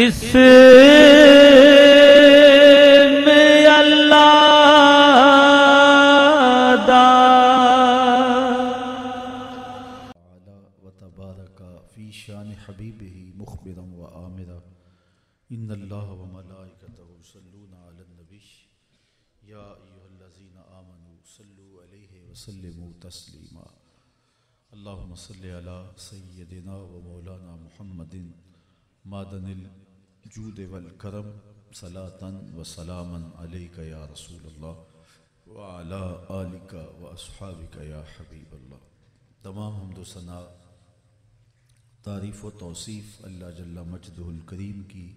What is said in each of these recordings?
में अल्लाह दा व तबारका फी शान हबीबिही मुखबिरन व आमिरा इन्नल्लाह व मलाइकतहु युसल्लूना अलन नबी या अय्युहल्लज़ीना आमनू सल्लु अलैहि व सल्लिमू तस्लीमा अल्लाहुम्मा सल्लि अला सय्यदिना व मौलाना मुहम्मदिन मादनिल जूद वल करम सलातन व सलामन अलैका या रसूलल्लाह व अला आलिका व अस्हाबिका या हबीबल्लाह। तमाम हम्दो सना तारीफ़ व तौसीफ़ अल्लाह जल्ला मजदहुल करीम की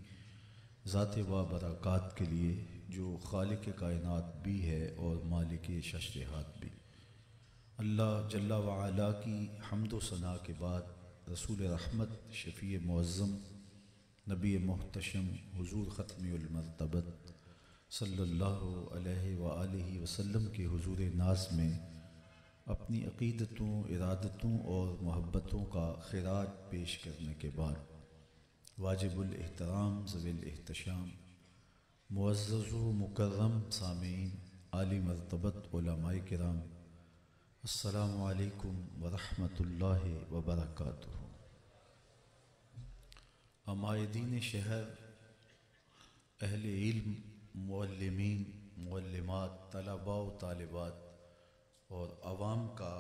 ज़ात व बरक़ात के लिए जो खालिक कायनात भी है और मालिक शशरहात भी। अल्लाह जल्ला व अला की हम्दो सना के बाद रसूल रहमत शफ़ी मुअज़्ज़म नबी मुहतशम हुज़ूर ख़त्मुल मर्तबत सल्लल्लाहु अलैहि व आलिहि वसल्लम के हुज़ूर नाज़ में अपनी अक़ीदतों, इरादतों और मोहब्बतों का ख़िराज पेश करने के बाद वाजिबुल एहतराम ज़वील एहतशाम मुअज़्ज़ज़ व मुकर्रम सामीन आली मर्तबत उलमाए किराम अस्सलामु अलैकुम व रहमतुल्लाहि व बरकातुहू। अमायदीन शहर, अहले इल्म, मुअल्लिमीन, मुअल्लिमात, तलबा व तालिबात और अवाम का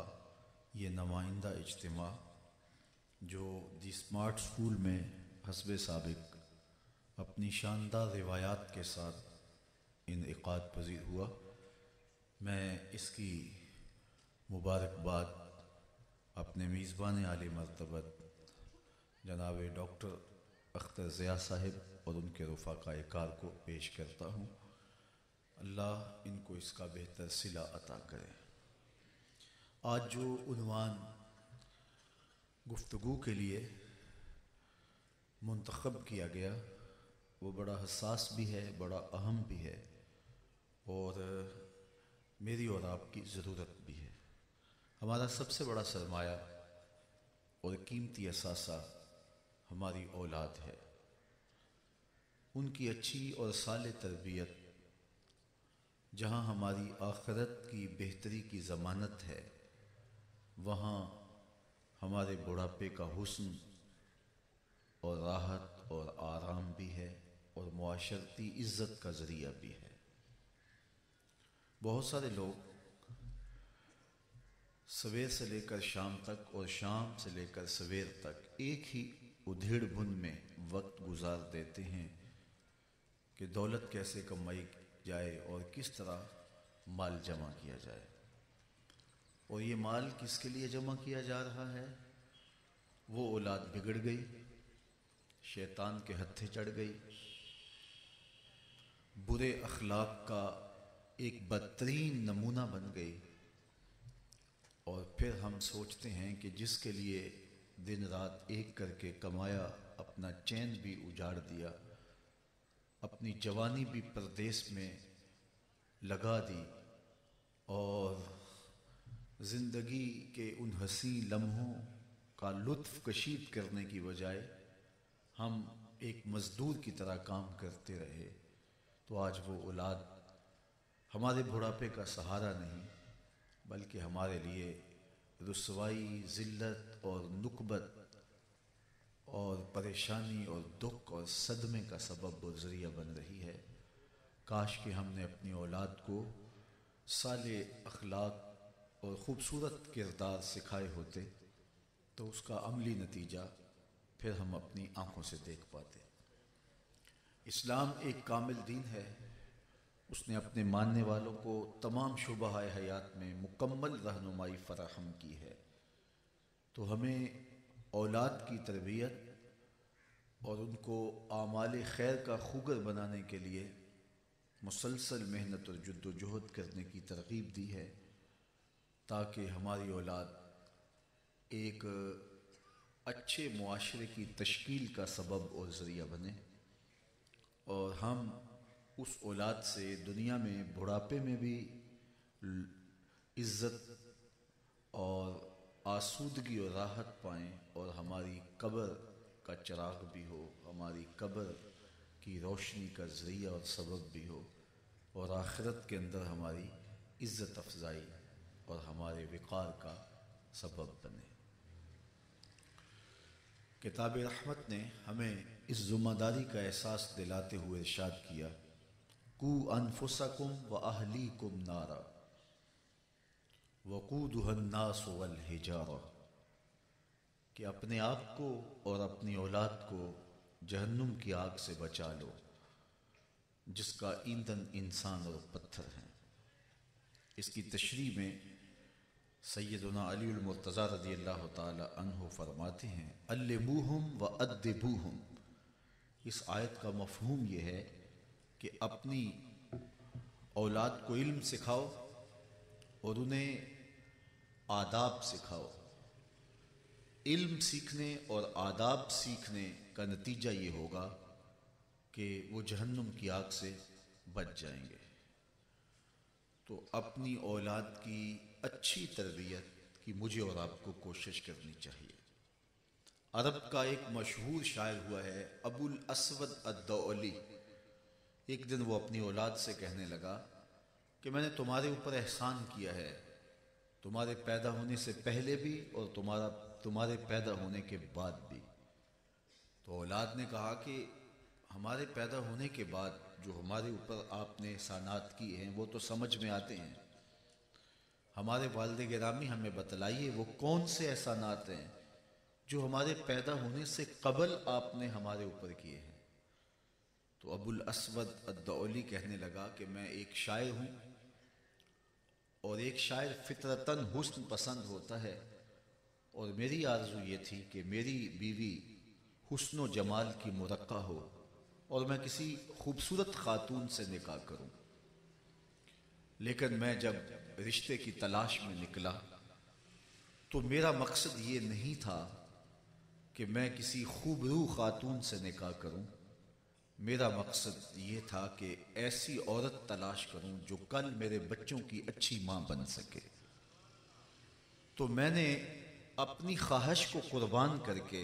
ये नुमाइंदा इज्तिमा जो दी स्मार्ट स्कूल में हस्बे साबिक अपनी शानदार रिवायात के साथ इनइक़ाद पज़ीर हुआ, मैं इसकी मुबारकबाद अपने मेज़बान आली मर्तबत जनाब डॉक्टर अख्तर ज़िया साहिब और उनके रफ़ाक़ाए कार को पेश करता हूँ। अल्लाह इनको इसका बेहतर सिला अता करे। आज जो उन्वान गुफ्तगू के लिए मुंतखब किया गया वो बड़ा हसास भी है, बड़ा अहम भी है और मेरी और आपकी ज़रूरत भी है। हमारा सबसे बड़ा सरमाया और कीमती असासा हमारी औलाद है। उनकी अच्छी और साले तरबियत जहाँ हमारी आखिरत की बेहतरी की ज़मानत है, वहाँ हमारे बुढ़ापे का हुस्न और राहत और आराम भी है और मुआशरती इज़्ज़त का ज़रिया भी है। बहुत सारे लोग सवेर से लेकर शाम तक और शाम से लेकर सवेर तक एक ही उधेड़ बुन में वक्त गुजार देते हैं कि दौलत कैसे कमाई जाए और किस तरह माल जमा किया जाए। और ये माल किसके लिए जमा किया जा रहा है? वो औलाद बिगड़ गई, शैतान के हत्थे चढ़ गई, बुरे अखलाक का एक बदतरीन नमूना बन गई और फिर हम सोचते हैं कि जिसके लिए दिन रात एक करके कमाया, अपना चैन भी उजाड़ दिया, अपनी जवानी भी परदेश में लगा दी और ज़िंदगी के उन हसी लम्हों का लुत्फ़ कशीद करने की बजाय हम एक मज़दूर की तरह काम करते रहे, तो आज वो औलाद हमारे बुढ़ापे का सहारा नहीं बल्कि हमारे लिए रुसवाई, ज़िल्लत और नुकबत और परेशानी और दुख और सदमे का सबब और ज़रिया बन रही है। काश कि हमने अपनी औलाद को साले अखलाक और ख़ूबसूरत किरदार सिखाए होते तो उसका अमली नतीजा फिर हम अपनी आँखों से देख पाते। इस्लाम एक कामिल दीन है। उसने अपने मानने वालों को तमाम शुबहाए हयात में मुकम्मल रहनुमाई फराहम की है। तो हमें औलाद की तरबियत और उनको आमाल खैर का खूगर बनाने के लिए मुसलसल मेहनत और जद्दोजहद करने की तरगीब दी है ताकि हमारी औलाद एक अच्छे मुआशरे की तश्कील का सबब और ज़रिया बने और हम उस औलाद से दुनिया में बुढ़ापे में भी इज़्ज़त और आसूदगी और राहत पाएँ और हमारी कब्र का चिराग भी हो, हमारी कब्र की रोशनी का ज़रिया और सबब भी हो, और आखिरत के अंदर हमारी इज़्ज़त अफजाई और हमारे विक़ार का सबब बने। किताब रहमत ने हमें इस ज़िम्मेदारी का एहसास दिलाते हुए इरशाद किया, कू अनफुसकुम व अहलीकुम नारा वक़ूदुहन्नास वल हिजारा, कि अपने आप को और अपनी औलाद को जहन्नुम की आग से बचा लो जिसका ईंधन इंसान और पत्थर हैं। इसकी तशरीह में सैयदना अली मुर्तज़ा रज़ियल्लाहु ताला अन्हु फरमाते हैं, अल्लिमूहुम व अद्दिबूहुम। इस आयत का मफ़हूम यह है कि अपनी औलाद को इल्म सिखाओ और उन्हें आदाब सिखाओ। इल्म सीखने और आदाब सीखने का नतीजा ये होगा कि वो जहन्नुम की आग से बच जाएंगे। तो अपनी औलाद की अच्छी तरबियत की मुझे और आपको कोशिश करनी चाहिए। अरब का एक मशहूर शायर हुआ है अबुल असवद अद्दौली। एक दिन वो अपनी औलाद से कहने लगा कि मैंने तुम्हारे ऊपर एहसान किया है, तुम्हारे पैदा होने से पहले भी और तुम्हारे पैदा होने के बाद भी। तो औलाद ने कहा कि हमारे पैदा होने के बाद जो हमारे ऊपर आपने एहसानात किए हैं वो तो समझ में आते हैं, हमारे वालिद गिरामी हमें बतलाइए वो कौन से एहसानात हैं जो हमारे पैदा होने से कबल आपने हमारे ऊपर किए हैं। तो अबुल असवद अद्दौली कहने लगा कि मैं एक शायर हूँ और एक शायर फितरतन हुस्न पसंद होता है, और मेरी आरज़ू ये थी कि मेरी बीवी हुस्न जमाल की मुरक्का हो और मैं किसी खूबसूरत खातून से निकाह करूं। लेकिन मैं जब रिश्ते की तलाश में निकला तो मेरा मकसद ये नहीं था कि मैं किसी खूबरू खातून से निकाह करूं। मेरा मकसद ये था कि ऐसी औरत तलाश करूं जो कल मेरे बच्चों की अच्छी माँ बन सके। तो मैंने अपनी ख्वाहिश को कुर्बान करके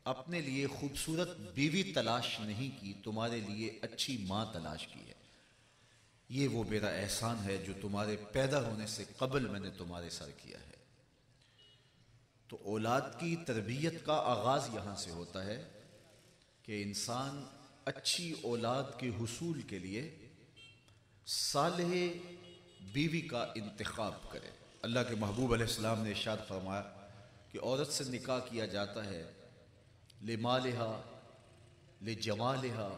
अपने लिए खूबसूरत बीवी तलाश नहीं की, तुम्हारे लिए अच्छी माँ तलाश की है। ये वो मेरा एहसान है जो तुम्हारे पैदा होने से कबल मैंने तुम्हारे सर किया है। तो औलाद की तरबियत का आगाज़ यहाँ से होता है कि इंसान अच्छी औलाद के हुसूल के लिए सालेह बीवी का इंतखाब करे। अल्लाह के महबूब अलैहिस्सलाम ने इरशाद फरमाया कि औरत से निकाह किया जाता है ले मालिहा, ले जमालिहा,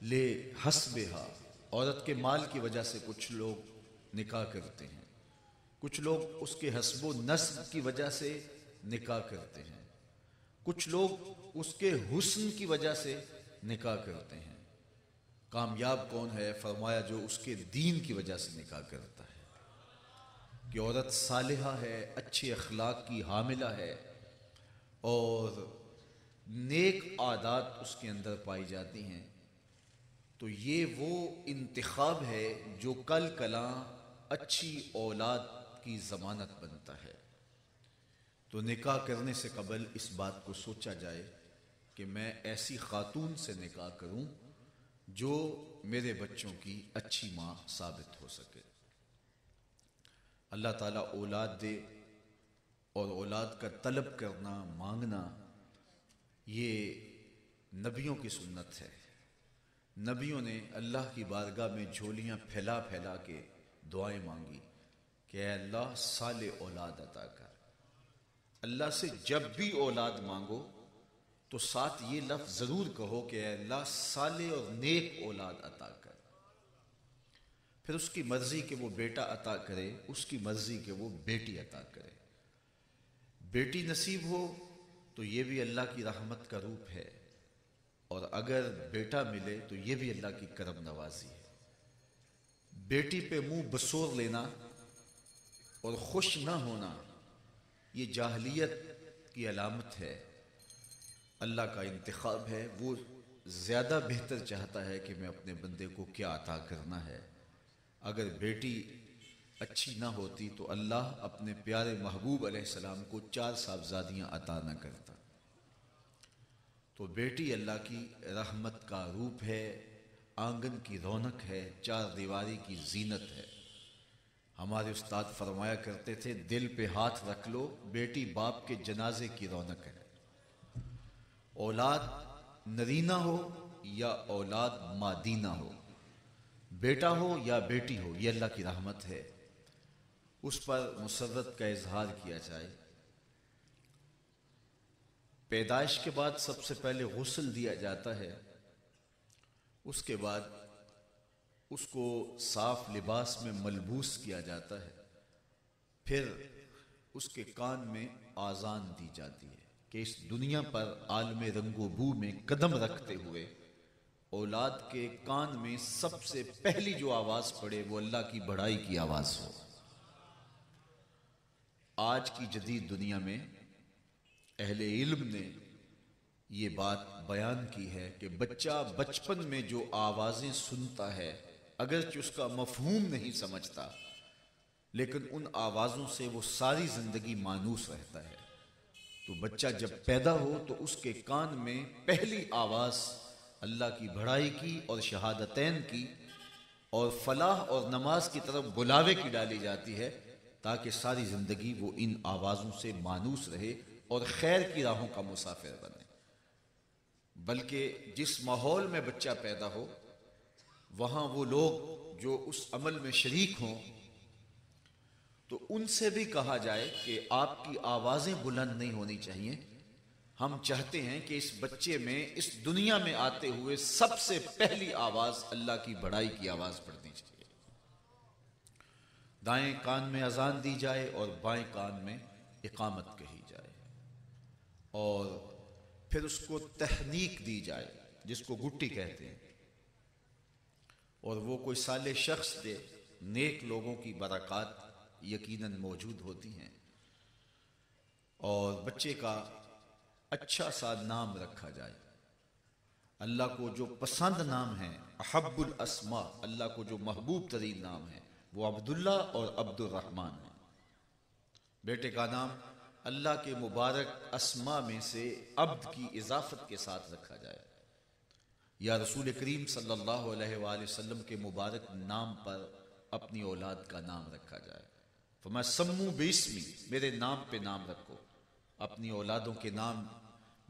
ले हस्बिहा। औरत के माल की वजह से कुछ लोग निकाह करते हैं, कुछ लोग उसके हस्बो नस्ब की वजह से निकाह करते हैं, कुछ लोग उसके हुस्न की वजह से निकाह करते हैं। कामयाब कौन है? फरमाया जो उसके दीन की वजह से निकाह करता है, कि औरत सालिहा है, अच्छे अखलाक की हामिला है और नेक आदात उसके अंदर पाई जाती हैं। तो ये वो इंतखाब है जो कल कला अच्छी औलाद की ज़मानत बनता है। तो निकाह करने से कबल इस बात को सोचा जाए कि मैं ऐसी खातून से निकाह करूं जो मेरे बच्चों की अच्छी माँ साबित हो सके। अल्लाह ताला औलाद दे और औलाद का तलब करना, मांगना, ये नबियों की सुन्नत है। नबियों ने अल्लाह की बारगाह में झोलियाँ फैला फैला के दुआएं मांगी कि ऐ अल्लाह साले औलाद अता कर। अल्लाह से जब भी औलाद मांगो तो साथ ये लफ्ज़ ज़रूर कहो कि ऐ अल्लाह साले और नेक औलाद अता कर। फिर उसकी मर्ज़ी कि वो बेटा अता करे, उसकी मर्ज़ी कि वो बेटी अता करे। बेटी नसीब हो तो ये भी अल्लाह की रहमत का रूप है, और अगर बेटा मिले तो ये भी अल्लाह की करम नवाजी है। बेटी पे मुंह बसोर लेना और खुश ना होना ये जाहलियत की अलामत है। अल्लाह का इंतखाब है, वो ज़्यादा बेहतर चाहता है कि मैं अपने बंदे को क्या अता करना है। अगर बेटी अच्छी ना होती तो अल्लाह अपने प्यारे महबूब अलैहिस्सलाम को 4 साहबजादियाँ अता न करता। तो तो बेटी अल्लाह की रहमत का रूप है, आंगन की रौनक है, चार दीवारी की जीनत है। हमारे उस्ताद फरमाया करते थे, दिल पे हाथ रख लो, बेटी बाप के जनाजे की रौनक है। औलाद नरीना हो या औलाद मादीना हो, बेटा हो या बेटी हो, ये अल्लाह की रहमत है। उस पर मुसर्रत का इजहार किया जाए। पैदाइश के बाद सबसे पहले गुस्ल दिया जाता है, उसके बाद उसको साफ लिबास में मलबूस किया जाता है, फिर उसके कान में आज़ान दी जाती है कि इस दुनिया पर आलम रंगो बू में कदम रखते हुए औलाद के कान में सबसे पहली जो आवाज पड़े वो अल्लाह की बड़ाई की आवाज हो। आज की जदीद दुनिया में अहले इल्म ने ये बात बयान की है कि बच्चा बचपन में जो आवाजें सुनता है, अगरचे उसका मफहूम नहीं समझता, लेकिन उन आवाजों से वो सारी जिंदगी मानूस रहता है। तो बच्चा जब पैदा हो तो उसके कान में पहली आवाज अल्लाह की बड़ाई की और शहादतैन की और फलाह और नमाज की तरफ बुलावे की डाली जाती है, ताकि सारी जिंदगी वो इन आवाजों से मानूस रहे और खैर की राहों का मुसाफिर बने। बल्कि जिस माहौल में बच्चा पैदा हो वहां वो लोग जो उस अमल में शरीक हों, तो उनसे भी कहा जाए कि आपकी आवाजें बुलंद नहीं होनी चाहिए। हम चाहते हैं कि इस बच्चे में इस दुनिया में आते हुए सबसे पहली आवाज अल्लाह की बड़ाई की आवाज पड़नी चाहिए। दाएं कान में अजान दी जाए और बाएं कान में इकामत कही जाए, और फिर उसको तहनीक दी जाए, जिसको गुट्टी कहते हैं, और वो कोई साले शख्स दे। नेक लोगों की बरक़ात यकीनन मौजूद होती हैं, और बच्चे का अच्छा सा नाम रखा जाए। अल्लाह को जो पसंद नाम है, अहब्बुल अस्मा, अल्लाह को जो महबूब तरीन नाम है, वो अब्दुल्ला और अब्दुल रहमान है। बेटे का नाम अल्लाह के मुबारक अस्मा में से अब्द की इजाफत के साथ रखा जाए, या रसूल करीम सल्लल्लाहु अलैहि वसल्लम के मुबारक नाम पर अपनी औलाद का नाम रखा जाए। फरमाया सम्मू बिस्मी, मेरे नाम पे नाम रखो, अपनी औलादों के नाम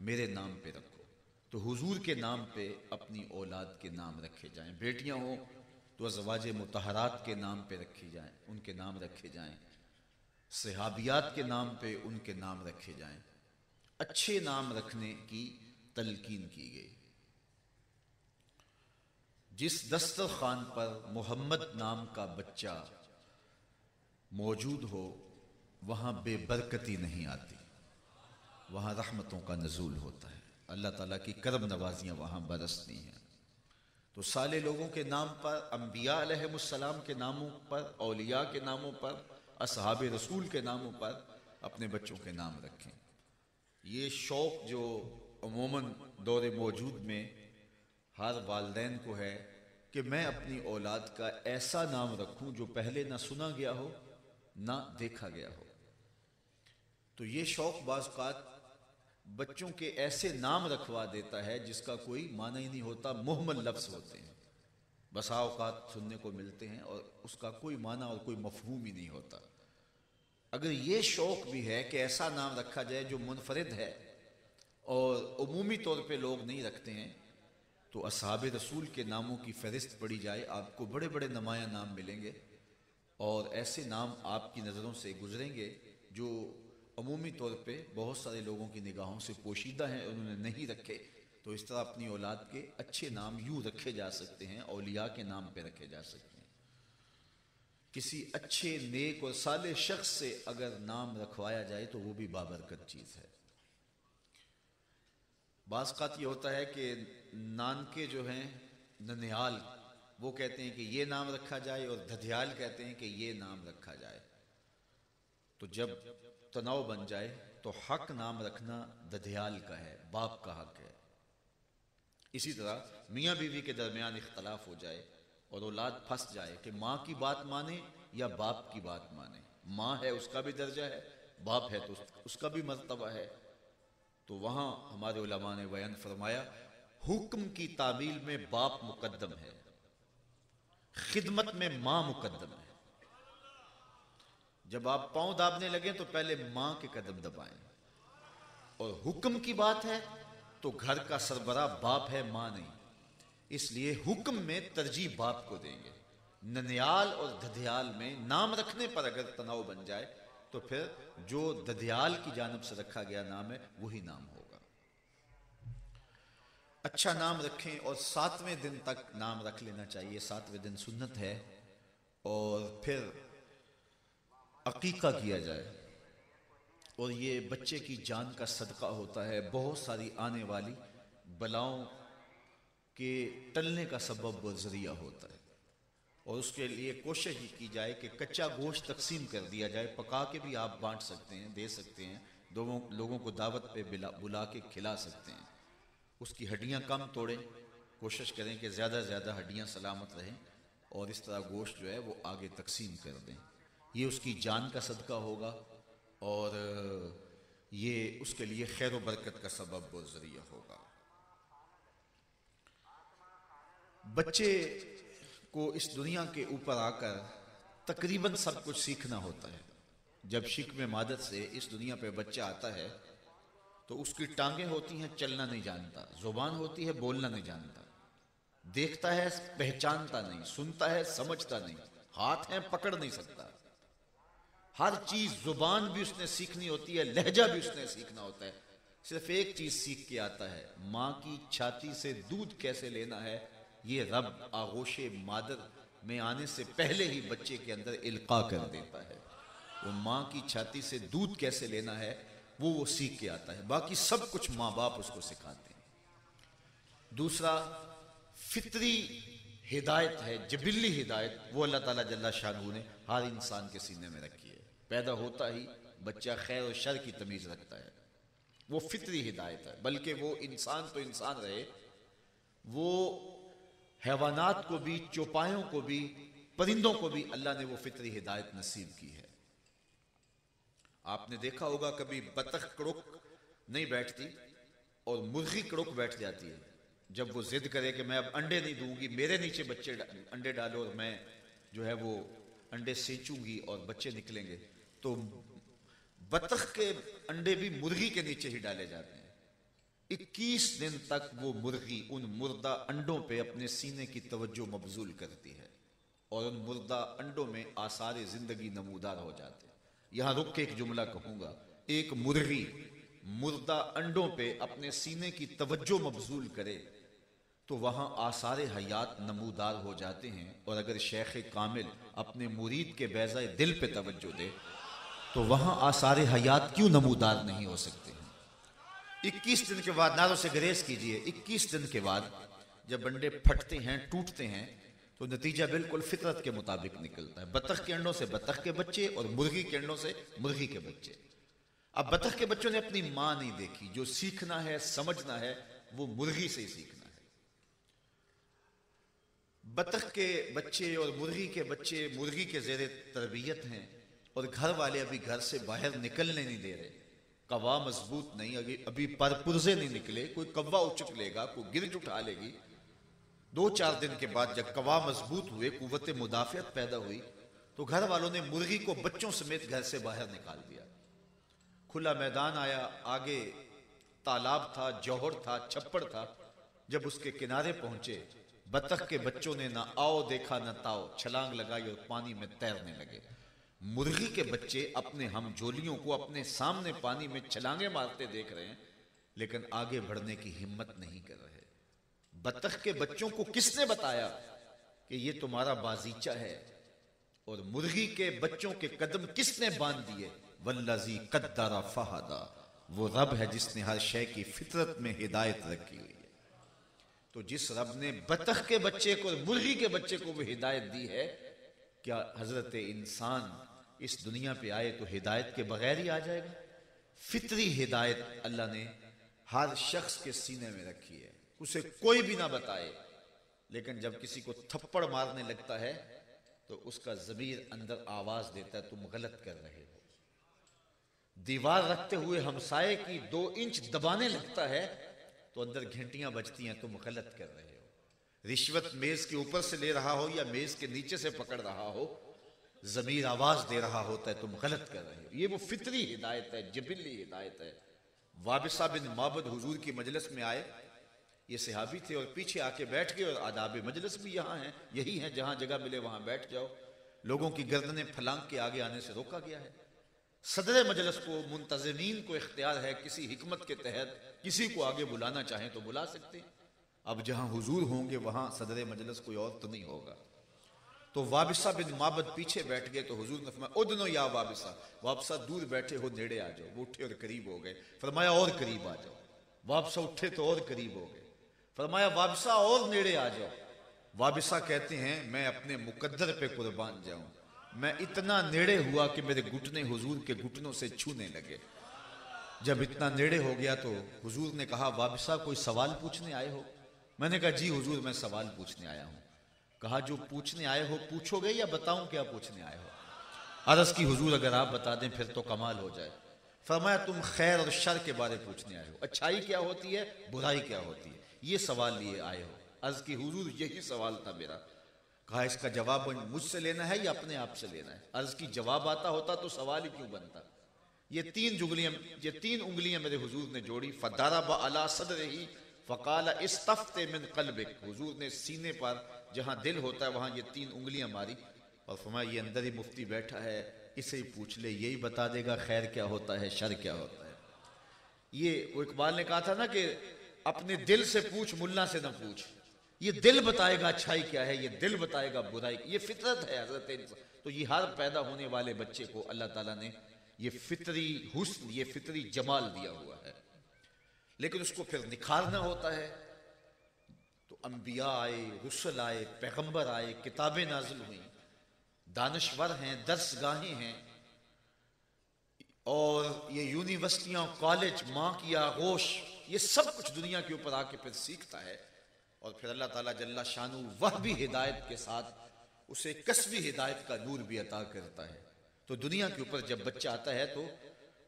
मेरे नाम पे रखो। तो हुजूर के नाम पे अपनी औलाद के नाम रखे जाएं। बेटियां हो तो अज़वाजे मुतहरात के नाम पे रखी जाएं, उनके नाम रखे जाएं। सहाबियात के नाम पे उनके नाम रखे जाएं। अच्छे नाम रखने की तलकीन की गई। जिस दस्तरखान पर मोहम्मद नाम का बच्चा मौजूद हो, वहां बेबरकती नहीं आती, वहां रहमतों का नज़ूल होता है। अल्लाह ताला की करम नवाजियां वहां बरसती हैं। तो साले लोगों के नाम पर, अंबिया अलैहिमुस्सलाम के नामों पर, औलिया के नामों पर, असहाबे रसूल के नामों पर अपने बच्चों के नाम रखें। ये शौक़ जो अमूमन दौर मौजूद में हर वालिदैन को है कि मैं अपनी औलाद का ऐसा नाम रखूं जो पहले ना सुना गया हो ना देखा गया हो। तो ये शौक़ बाज़ बच्चों के ऐसे नाम रखवा देता है जिसका कोई माना ही नहीं होता, मुहम्मल लफ्ज़ होते हैं, बसा औक़ात सुनने को मिलते हैं और उसका कोई माना और कोई मफहूम ही नहीं होता। अगर ये शौक़ भी है कि ऐसा नाम रखा जाए जो मुनफरिद है और उमूमी तौर पे लोग नहीं रखते हैं, तो असहाबे रसूल के नामों की फ़हरिस्त पड़ी जाए, आपको बड़े बड़े नुमाया नाम मिलेंगे और ऐसे नाम आपकी नज़रों से गुजरेंगे जो अमूमी तौर पे बहुत सारे लोगों की निगाहों से पोशीदा हैं, उन्होंने नहीं रखे। तो इस तरह अपनी औलाद के अच्छे नाम यूँ रखे जा सकते हैं, औलिया के नाम पे रखे जा सकते हैं। किसी अच्छे नेक और साले शख्स से अगर नाम रखवाया जाए तो वो भी बाबरकत चीज़ है। बाज़ ये होता है कि नानके जो हैं ननिहाल, वो कहते हैं कि ये नाम रखा जाए, और धधियाल कहते हैं कि ये नाम रखा जाए। तो जब तनाव बन जाए तो हक नाम रखना दधियाल का है, बाप का हक है। इसी तरह मियाँ बीवी के दरमियान इख्तलाफ हो जाए और औलाद फंस जाए कि माँ की बात माने या बाप की बात माने। माँ है उसका भी दर्जा है, बाप है तो उसका भी मर्तबा है। तो वहां हमारे उलमा ने बयान फरमाया, हुक्म की तामील में बाप मुकद्दम है, खिदमत में मां मुकद्दम है। जब आप पांव दाबने लगे तो पहले मां के कदम दबाएं, और हुक्म की बात है तो घर का सरबरा बाप है, मां नहीं। इसलिए हुक्म में तरजीह बाप को देंगे। ननियाल और दधियाल में नाम रखने पर अगर तनाव बन जाए तो फिर जो दधियाल की जानिब से रखा गया नाम है वही नाम होगा। अच्छा नाम रखें, और 7वें दिन तक नाम रख लेना चाहिए। 7वें दिन सुन्नत है, और फिर अकीका किया जाए, और ये बच्चे की जान का सदका होता है। बहुत सारी आने वाली बलाओं के टलने का सबब व जरिया होता है। और उसके लिए कोशिश ही की जाए कि कच्चा गोश्त तकसीम कर दिया जाए, पका के भी आप बांट सकते हैं, दे सकते हैं, दो लोगों को दावत पे बुला के खिला सकते हैं। उसकी हड्डियां कम तोड़ें, कोशिश करें कि ज़्यादा से ज़्यादा हड्डियां सलामत रहें, और इस तरह गोश्त जो है वो आगे तकसीम कर दें। ये उसकी जान का सदका होगा, और ये उसके लिए खैर व बरकत का सबब व ज़रिया होगा। बच्चे को इस दुनिया के ऊपर आकर तकरीबन सब कुछ सीखना होता है। जब शिक में मादत से इस दुनिया पे बच्चा आता है तो उसकी टांगें होती हैं, चलना नहीं जानता, जुबान होती है, बोलना नहीं जानता, देखता है, पहचानता नहीं, सुनता है, समझता नहीं, हाथ है, पकड़ नहीं सकता। हर चीज, जुबान भी उसने सीखनी होती है, लहजा भी उसने सीखना होता है। सिर्फ एक चीज सीख के आता है, माँ की छाती से दूध कैसे लेना है, ये रब आगोशे मादर में आने से पहले ही बच्चे के अंदर इल्का कर देता है। वो माँ की छाती से दूध कैसे लेना है वो सीख के आता है। बाकी सब कुछ माँ बाप उसको सिखाते हैं। दूसरा, फितरी हिदायत है, जबिल्ली हिदायत, वो अल्लाह ताला जल्ला शानहू ने हर इंसान के सीने में रखी है। पैदा होता ही बच्चा खैर और शर की तमीज रखता है, वो फितरी हिदायत है। बल्कि वो इंसान तो इंसान रहे, वो हैवानात को भी, चौपायों को भी, परिंदों को भी अल्लाह ने वो फितरी हिदायत नसीब की है। आपने देखा होगा कभी बतख कड़ुक नहीं बैठती और मुर्गी कड़ुक बैठ जाती है। जब वो जिद करे कि मैं अब अंडे नहीं दूंगी, मेरे नीचे बच्चे अंडे डालो और मैं जो है वो अंडे सेंचूंगी और बच्चे निकलेंगे, तो बतख के अंडे भी मुर्गी के नीचे ही डाले जाते हैं। 21 दिन तक वो मुर्गी उन मुर्दा अंडों पे अपने सीने की तवज्जो मबजूल करती है, और उन मुर्दा अंडों में आसार जिंदगी नमूदार हो जाते हैं। यहां रुक के एक जुमला कहूंगा, एक मुर्गी मुर्दा अंडों पे अपने सीने की तवज्जो मबजूल करे तो वहां आसार हयात नमूदार हो जाते हैं। और अगर शेख कामिल अपने मुरीद के बैज़ाए दिल पे तवज्जो दे तो वहां आसार हयात क्यों नमूदार नहीं हो सकते हैं। 21 दिन के बाद, नारों से गरेज कीजिए, 21 दिन के बाद जब अंडे फटते हैं, टूटते हैं, तो नतीजा बिल्कुल फितरत के मुताबिक निकलता है। बतख के अंडों से बतख के बच्चे और मुर्गी के अंडों से मुर्गी के बच्चे। अब बतख के बच्चों ने अपनी मां नहीं देखी, जो सीखना है, समझना है, वो मुर्गी से ही सीखना है। बतख के बच्चे और मुर्गी के बच्चे मुर्गी के जेरे तरबियत हैं, और घर वाले अभी घर से बाहर निकलने नहीं दे रहे। कवा मजबूत नहीं, अभी पर पुर्जे नहीं निकले, कोई कव्वा उचक लेगा, कोई गिरज उठा लेगी। 2-4 दिन के बाद जब कवा मजबूत हुए, कुव्वत मुदाफियत पैदा हुई, तो घर वालों ने मुर्गी को बच्चों समेत घर से बाहर निकाल दिया। खुला मैदान आया, आगे तालाब था, जौहर था, छप्पड़ था। जब उसके किनारे पहुंचे, बतख के बच्चों ने ना आओ देखा न ताओ, छलांग लगाई और पानी में तैरने लगे। मुर्गी के बच्चे अपने हमजोलियों को अपने सामने पानी में छलांगे मारते देख रहे हैं, लेकिन आगे बढ़ने की हिम्मत नहीं कर रहे। बतख के बच्चों को किसने बताया कि ये तुम्हारा बाजीचा है, और मुर्गी के बच्चों के कदम किसने बांध दिए? वल्लज़ी कद्दरा फहदा, वो रब है जिसने हर शय की फितरत में हिदायत रखी हुई है। तो जिस रब ने बतख के बच्चे को, मुर्गी के बच्चे को भी हिदायत दी है, क्या हजरत इंसान इस दुनिया पे आए तो हिदायत के बगैर ही आ जाएगा? फितरी हिदायत अल्लाह ने हर शख्स के सीने में रखी है, उसे कोई भी ना बताए। लेकिन जब किसी को थप्पड़ मारने लगता है तो उसका ज़मीर अंदर आवाज देता है, तुम गलत कर रहे हो। दीवार रखते हुए हमसाए की 2 इंच दबाने लगता है तो अंदर घंटियां बजती हैं, तुम गलत कर रहे हो। रिश्वत मेज के ऊपर से ले रहा हो या मेज के नीचे से पकड़ रहा हो, ज़मीर आवाज दे रहा होता है, तुम गलत कर रहे हो। ये वो फितरी हिदायत है, जिबिली हिदायत है। वाबिसा बिन माबद हुजूर की मजलिस में आए, ये सहाबी थे और पीछे आके बैठ गए। और आदाब मजलिस भी यहाँ है, यही है, जहां जगह मिले वहां बैठ जाओ। लोगों की गर्दनें फलांग के आगे आने से रोका गया है। सदर मजलिस को, मुंतज़िमीन को इख्तियार है किसी हिकमत के तहत किसी को आगे बुलाना चाहें तो बुला सकते हैं। अब जहां हुजूर होंगे वहां सदर मजलिस कोई और तो नहीं होगा। तो वाबिसा बिन माबद पीछे बैठ गए तो हुजूर ने फरमाया उदनो या वाबिसा, वाबिसा दूर बैठे हो, नेड़े आ जाओ। वो उठे और करीब हो गए। फरमाया और करीब आ जाओ। वाबिसा उठे तो और करीब हो गए। फरमाया वाबिसा और नेड़े आ जाओ। वाबिसा कहते हैं मैं अपने मुकद्दर पे कुर्बान जाऊं, मैं इतना नेड़े हुआ कि मेरे घुटने हुजूर के घुटनों से छूने लगे। जब इतना नेड़े हो गया तो हुजूर ने कहा वाबिसा कोई सवाल पूछने आए हो? मैंने कहा जी हुजूर मैं सवाल पूछने आया हूं। कहा जो पूछने आए हो पूछोगे या बताऊं क्या पूछने आए हो? अर्ज की हुजूर अगर आप बता दें फिर तो कमाल हो जाए। फरमाया तुम खैर और शर के बारे पूछने आए हो, अच्छाई क्या होती है, बुराई क्या होती है, ये सवाल लिए आए हो। अर्ज की हुजूर यही सवाल था मेरा। कहा इसका जवाब मुझसे लेना है या अपने आप से लेना है? अर्ज की जवाब आता होता तो सवाल ही क्यों बनता। ये 3 उंगलियां मेरे हुजूर ने जोड़ी। फदारबा अला सदरिही फकाला इस्तफ्ते मिन क़ल्बिक, हुजूर ने सीने पर जहां दिल होता है वहां ये 3 उंगलियां मारी और फरमाया ये अंदर ही मुफ्ती बैठा है, इसे ही पूछ ले, यही बता देगा खैर क्या होता है, शर क्या होता है। ये वो इकबाल ने कहा था ना कि अपने दिल से पूछ, मुल्ला से ना पूछ। ये दिल बताएगा अच्छाई क्या है, ये दिल बताएगा बुराई। ये फितरत है हजरत इंसान। तो ये हर पैदा होने वाले बच्चे को अल्लाह ताला ने ये फितरी हुस्न, ये फितरी जमाल दिया हुआ है, लेकिन उसको फिर निखारना होता है। तो अंबिया आए, रुसल आए, पैगंबर आए, किताबें नाजिल हुई, दानश्वर हैं, दर्सगाहें हैं, और ये यूनिवर्सिटियां, कॉलेज, माँ की आगोश, ये सब कुछ दुनिया के ऊपर आके फिर सीखता है। और फिर अल्लाह ताला जल्ला शानू वह भी हिदायत के साथ उसे कसबी हिदायत का नूर भी अता करता है। तो दुनिया के ऊपर जब बच्चा आता है तो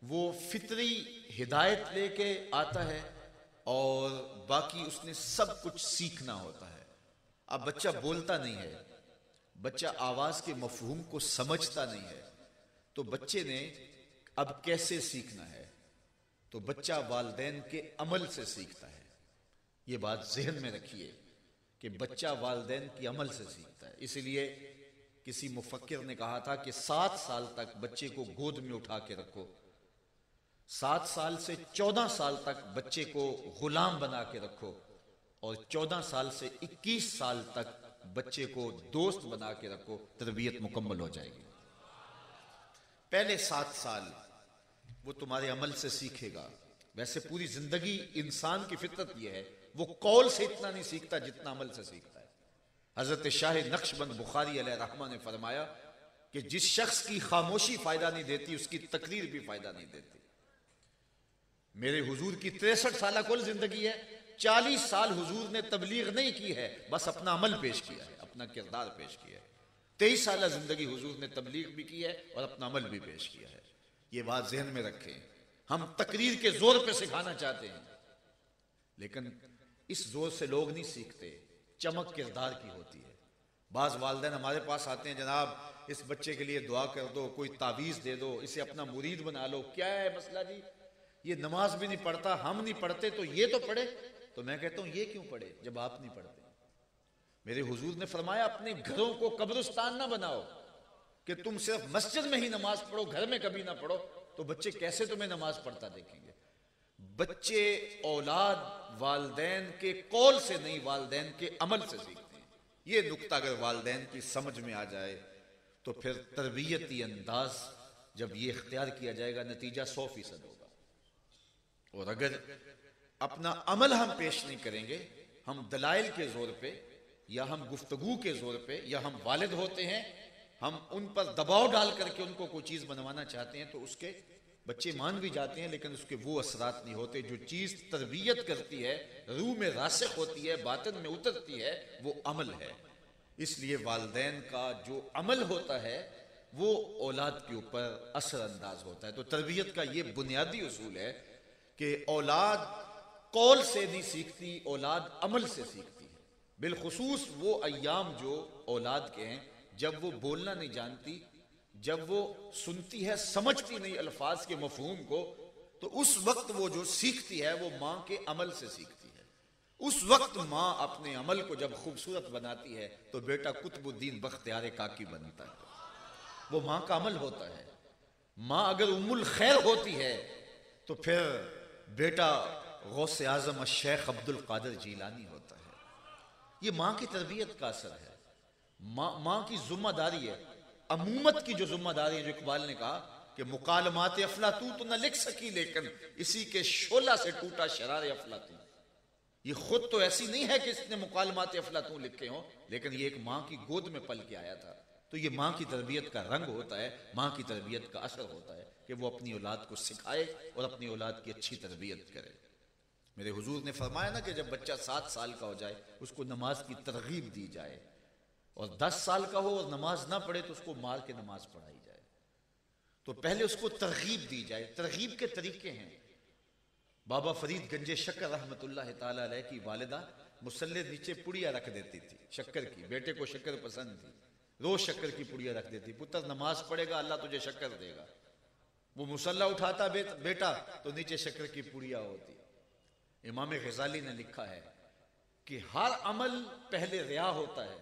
वो फितरी हिदायत लेके आता है और बाकी उसने सब कुछ सीखना होता है। अब बच्चा बोलता नहीं है, बच्चा आवाज के मफहूम को समझता नहीं है, तो बच्चे ने अब कैसे सीखना है? तो बच्चा वालिदैन के अमल से सीखता है। ये बात जहन में रखिए कि बच्चा वालिदैन की अमल से सीखता है। इसलिए किसी मुफक्किर ने कहा था कि 7 साल तक बच्चे को गोद में उठा के रखो, 7 साल से 14 साल तक बच्चे को गुलाम बना के रखो, और 14 साल से 21 साल तक बच्चे को दोस्त बना के रखो, तरबियत मुकम्मल हो जाएगी। पहले 7 साल वो तुम्हारे अमल से सीखेगा। वैसे पूरी जिंदगी इंसान की फितरत यह है, वो कौल से इतना नहीं सीखता जितना अमल से सीखता है। हजरत शाह नक्शबंद बुखारी अलैहि रहमा ने फरमाया कि जिस शख्स की खामोशी फायदा नहीं देती उसकी तकरीर भी फायदा नहीं देती। मेरे हुजूर की 63 साल कुल जिंदगी है, 40 साल हुजूर ने तबलीग नहीं की है, बस अपना अमल पेश किया है, अपना किरदार पेश किया है। 23 साल जिंदगी हुजूर ने तबलीग भी की है और अपना अमल भी पेश किया है। ये बात जहन में रखें। हम तकरीर के जोर पे सिखाना चाहते हैं, लेकिन इस जोर से लोग नहीं सीखते, चमक किरदार की होती है। बाज वालिदैन हमारे पास आते हैं, जनाब इस बच्चे के लिए दुआ कर दो, कोई तावीज़ दे दो, इसे अपना मुरीद बना लो। क्या है मसला जी? ये नमाज भी नहीं पढ़ता, हम नहीं पढ़ते तो ये तो पढ़े। तो मैं कहता हूं ये क्यों पढ़े जब आप नहीं पढ़ते? मेरे हुजूर ने फरमाया अपने घरों को कब्रिस्तान ना बनाओ कि तुम सिर्फ मस्जिद में ही नमाज पढ़ो, घर में कभी ना पढ़ो। तो बच्चे कैसे तुम्हें नमाज पढ़ता देखेंगे? बच्चे औलाद वालिदैन के कौल से नहीं, वालिदैन के अमल से सीखते हैं। ये नुक्ता अगर वालिदैन की समझ में आ जाए तो फिर तरबियती अंदाज जब ये इख्तियार किया जाएगा, नतीजा 100% होगा। और अगर अपना अमल हम पेश नहीं करेंगे, हम दलाइल के जोर पे या हम गुफ्तगू के जोर पे, या हम वालिद होते हैं, हम उन पर दबाव डाल करके उनको कोई चीज बनवाना चाहते हैं, तो उसके बच्चे मान भी जाते हैं, लेकिन उसके वो असरात नहीं होते। जो चीज तरबियत करती है, रूह में रासिख होती है, बातिन में उतरती है, वो अमल है। इसलिए वालिदैन का जो अमल होता है वो औलाद के ऊपर असर अंदाज होता है। तो तरबियत का ये बुनियादी उसूल है कि औलाद कौल से नहीं सीखती, औलाद अमल से सीखती है। बिलखुसूस वो अय्याम जो औलाद के हैं, जब वो बोलना नहीं जानती, जब वो सुनती है समझती नहीं अल्फाज के मफहूम को, तो उस वक्त वो जो सीखती है वो माँ के अमल से सीखती है। उस वक्त माँ अपने अमल को जब खूबसूरत बनाती है तो बेटा कुतुबुद्दीन बख्तियार काकी बनता है। वो माँ का अमल होता है। माँ अगर उम्मुल खैर होती है तो फिर बेटा गौसे आजम शेख अब्दुल कादिर जीलानी होता है। ये माँ की तरबियत का असर है। माँ की जिम्मेदारी है, अमूमत की जो जिम्मेदारी है, जो इकबाल ने कहा कि मुकालमात अफलातू तो न लिख सकी लेकिन इसी के शोला से टूटा शरार अफलातू। ये खुद तो ऐसी नहीं है कि इसने मुकालमात अफलातू लिखे हों, लेकिन ये एक माँ की गोद में पल के आया था। तो ये माँ की तरबियत का रंग होता है, माँ की तरबियत का असर होता है कि वो अपनी औलाद को सिखाए और अपनी औलाद की अच्छी तरबियत करे। मेरे हुजूर ने फरमाया ना कि जब बच्चा 7 साल का हो जाए उसको नमाज की तरगीब दी जाए, और 10 साल का हो और नमाज ना पढ़े तो उसको मार के नमाज पढ़ाई जाए। तो पहले उसको तरगीब दी जाए। तरगीब के तरीके हैं। बाबा फरीद गंजे शक्कर रहमतुल्लाह ताला अलैह की वालिदा मुसल्ले नीचे पुड़िया रख देती थी शक्कर की। बेटे को शक्कर पसंद थी, रोज शक्कर की पुड़िया रख देती। पुत्र नमाज पढ़ेगा अल्लाह तुझे शक्कर देगा। वो मुसल्ला उठाता बेटा तो नीचे शक्कर की पुड़िया होती। इमाम गजाली ने लिखा है कि हर अमल पहले रिया होता है,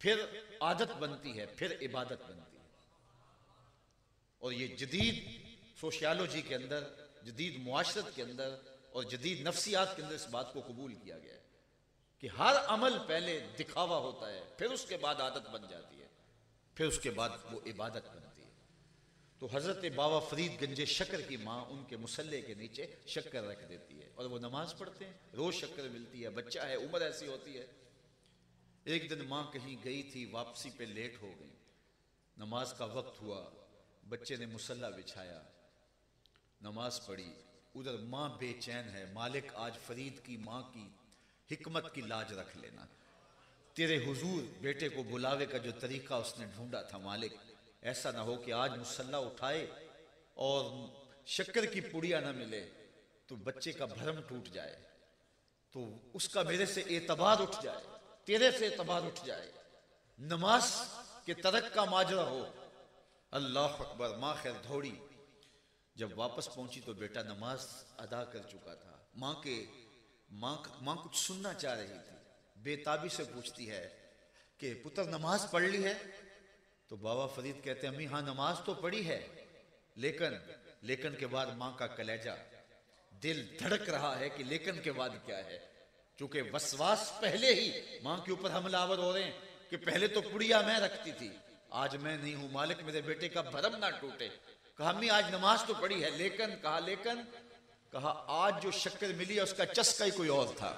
फिर आदत बनती है, फिर इबादत बनती है। और ये जदीद सोशियोलॉजी के अंदर, जदीद मुआशरत के अंदर और जदीद नफ्सियात के अंदर इस बात को कबूल किया गया है कि हर अमल पहले दिखावा होता है, फिर उसके बाद आदत बन जाती है, फिर उसके बाद वो इबादत बनती है। तो हजरत बाबा फरीद गंजे शक्कर की माँ उनके मुसल्ले के नीचे शक्कर रख देती है और वो नमाज पढ़ते हैं। रोज शक्कर मिलती है। बच्चा है, उम्र ऐसी होती है। एक दिन माँ कहीं गई थी, वापसी पे लेट हो गई। नमाज का वक्त हुआ, बच्चे ने मुसल्ला बिछाया, नमाज पढ़ी। उधर माँ बेचैन है, मालिक आज फरीद की माँ की हिकमत की लाज रख लेना। तेरे हुजूर बेटे को बुलावे का जो तरीका उसने ढूंढा था, मालिक ऐसा ना हो कि आज मुसल्ला उठाए और शक्कर की पुड़िया ना मिले तो बच्चे का भरम टूट जाए, तो उसका मेरे से एतबार उठ जाए, तेरे से एतबार उठ जाए, नमाज के तरक का माजरा हो। अल्लाह अकबर। माँ खैर दौड़ी। जब वापस पहुंची तो बेटा नमाज अदा कर चुका था। माँ कुछ सुनना चाह रही थी, बेताबी से पूछती है कि पुत्र नमाज पढ़ ली है? तो बाबा फरीद कहते हैं अम्मी हाँ नमाज तो पढ़ी है, लेकिन के बाद माँ का कलेजा, दिल धड़क रहा है कि लेकिन के बाद क्या है। चूंकि वसवास पहले ही माँ के ऊपर हमलावर हो रहे हैं कि पहले तो पुड़िया मैं रखती थी, आज मैं नहीं हूं, मालिक मेरे बेटे का भरम ना टूटे। कहा अम्मी आज नमाज तो पढ़ी है, लेकिन कहा आज जो शक्कर मिली है उसका चस्का ही कोई और था।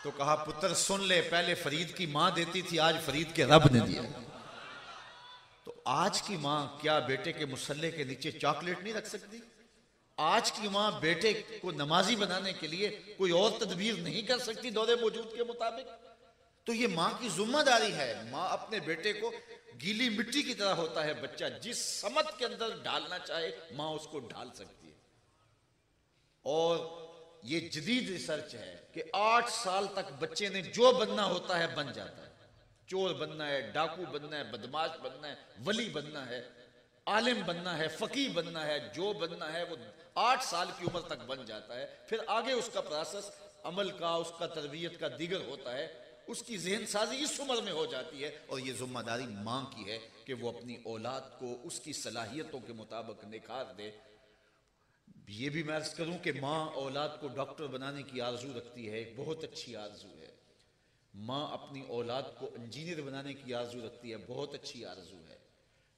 तो कहा पुत्र सुन ले, पहले फरीद की माँ देती थी, आज फरीद के रब ने दिया। तो आज की माँ क्या बेटे के मुसल्ले के नीचे चॉकलेट नहीं रख सकती? आज की माँ बेटे को नमाजी बनाने के लिए कोई और तदबीर नहीं कर सकती दौरे मौजूद के मुताबिक? तो ये माँ की जिम्मेदारी है। माँ अपने बेटे को गीली मिट्टी की तरह होता है बच्चा, जिस समत के अंदर डालना चाहे माँ उसको डाल सकती है। और ये जदीद रिसर्च है कि 8 साल तक बच्चे ने जो बनना होता है बन जाता है। चोर बनना है, डाकू बनना है, बदमाश बनना है, वली बनना है, आलिम बनना है, फकीह बनना है, जो बनना है वो 8 साल की उम्र तक बन जाता है। फिर आगे उसका प्रोसेस अमल का, उसका तरबियत का दीगर होता है। उसकी ज़हन साजी इस उम्र में हो जाती है। और ये जिम्मेदारी माँ की है कि वो अपनी औलाद को उसकी सलाहियतों के मुताबिक निखार दे। ये भी मैं अर्ज करूं कि माँ औलाद को डॉक्टर बनाने की आरजू रखती है, एक बहुत अच्छी आरजू है। माँ अपनी औलाद को इंजीनियर बनाने की आरजू रखती है, बहुत अच्छी आरजू है।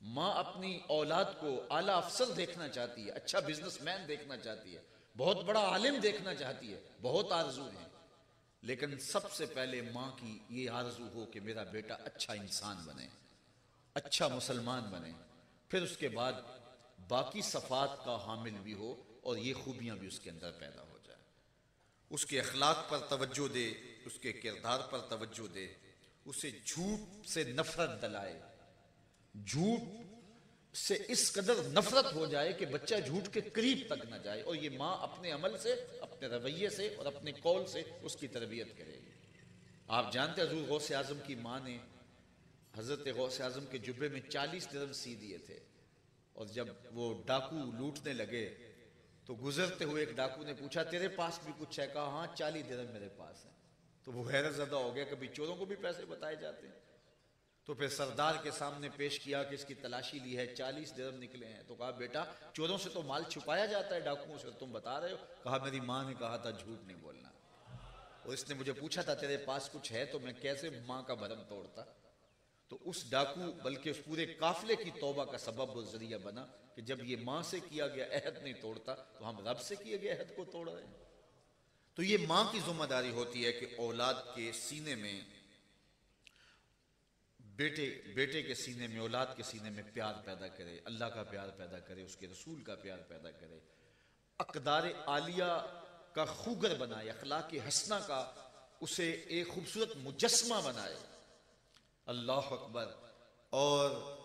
माँ अपनी औलाद को आला अफसर देखना चाहती है, अच्छा बिजनेसमैन देखना चाहती है, बहुत बड़ा आलिम देखना चाहती है, बहुत आरजू है। लेकिन सबसे पहले माँ की ये आरजू हो कि मेरा बेटा अच्छा इंसान बने, अच्छा मुसलमान बने, फिर उसके बाद बाकी सफ़ात का हामिल भी हो और ये खूबियाँ भी उसके अंदर पैदा हो जाए। उसके अखलाक पर तवज्जो दे, उसके किरदार पर तवज्जो दे, उसे झूठ से नफरत दिलाए, झूठ से इस कदर नफरत हो जाए कि बच्चा झूठ के करीब तक ना जाए, और ये माँ अपने अमल से, अपने रवैये से और अपने कौल से उसकी तरबियत करेगी। आप जानते हैं हज़रत गौसे आज़म की माँ ने हज़रत गौसे आज़म के जुब्बे में 40 दिरहम सी दिए थे, और जब वो डाकू लूटने लगे तो गुजरते हुए एक डाकू ने पूछा तेरे पास भी कुछ है? कहा हाँ 40 दिरहम मेरे पास है। तो वो हैरत ज़दा हो गया, कभी चोरों को भी पैसे बताए जाते हैं। तो फिर सरदार के सामने पेश किया कि इसकी तलाशी ली है, 40 दिरहम निकले हैं। तो कहा बेटा चोरों से तो माल छुपाया जाता है, डाकुओं से तुम बता रहे हो? कहा मेरी माँ ने कहा था झूठ नहीं बोलना, और इसने मुझे पूछा था तेरे पास कुछ है, तो मैं कैसे माँ का भरम तोड़ता। तो उस डाकू बल्कि उस पूरे काफिले की तौबा का सबब और जरिया बना कि जब ये माँ से किया गया अहद नहीं तोड़ता तो हम रब से किए गए अहद को तोड़ रहे हैं। तो ये माँ की जिम्मेदारी होती है कि औलाद के सीने में, बेटे के सीने में, औलाद के सीने में प्यार पैदा करे, अल्लाह का प्यार पैदा करे, उसके रसूल का प्यार पैदा करे, अक़दार आलिया का खूगर बनाए, अखलाक हसना का उसे एक खूबसूरत मुजस्मा बनाए, अल्लाह अकबर, और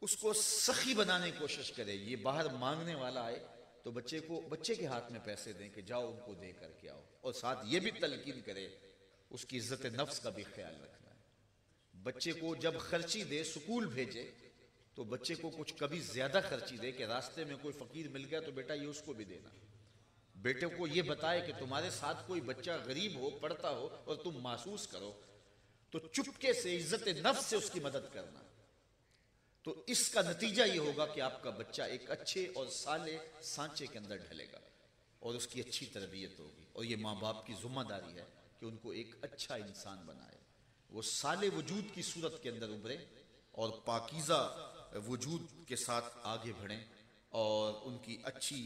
उसको सखी बनाने की कोशिश करे। ये बाहर मांगने वाला आए तो बच्चे के हाथ में पैसे दें कि जाओ उनको दे करके आओ, और साथ ये भी तलकीन करे उसकी इज्जत नफ्स का भी ख्याल रखना है। बच्चे को जब खर्ची दे, स्कूल भेजे, तो बच्चे को कुछ कभी ज्यादा खर्ची दे कि रास्ते में कोई फकीर मिल गया तो बेटा ये उसको भी देना। बेटे को ये बताए कि तुम्हारे साथ कोई बच्चा गरीब हो, पढ़ता हो और तुम महसूस करो तो चुपके से इज्जत नफ्स से उसकी मदद करना। तो इसका नतीजा ये होगा कि आपका बच्चा एक अच्छे और साले सांचे के अंदर ढलेगा और उसकी अच्छी तरबियत होगी। और ये माँ बाप की जिम्मेदारी है कि उनको एक अच्छा इंसान बनाए, वो साले वजूद की सूरत के अंदर उभरे और पाकीज़ा वजूद के साथ आगे बढ़ें और उनकी अच्छी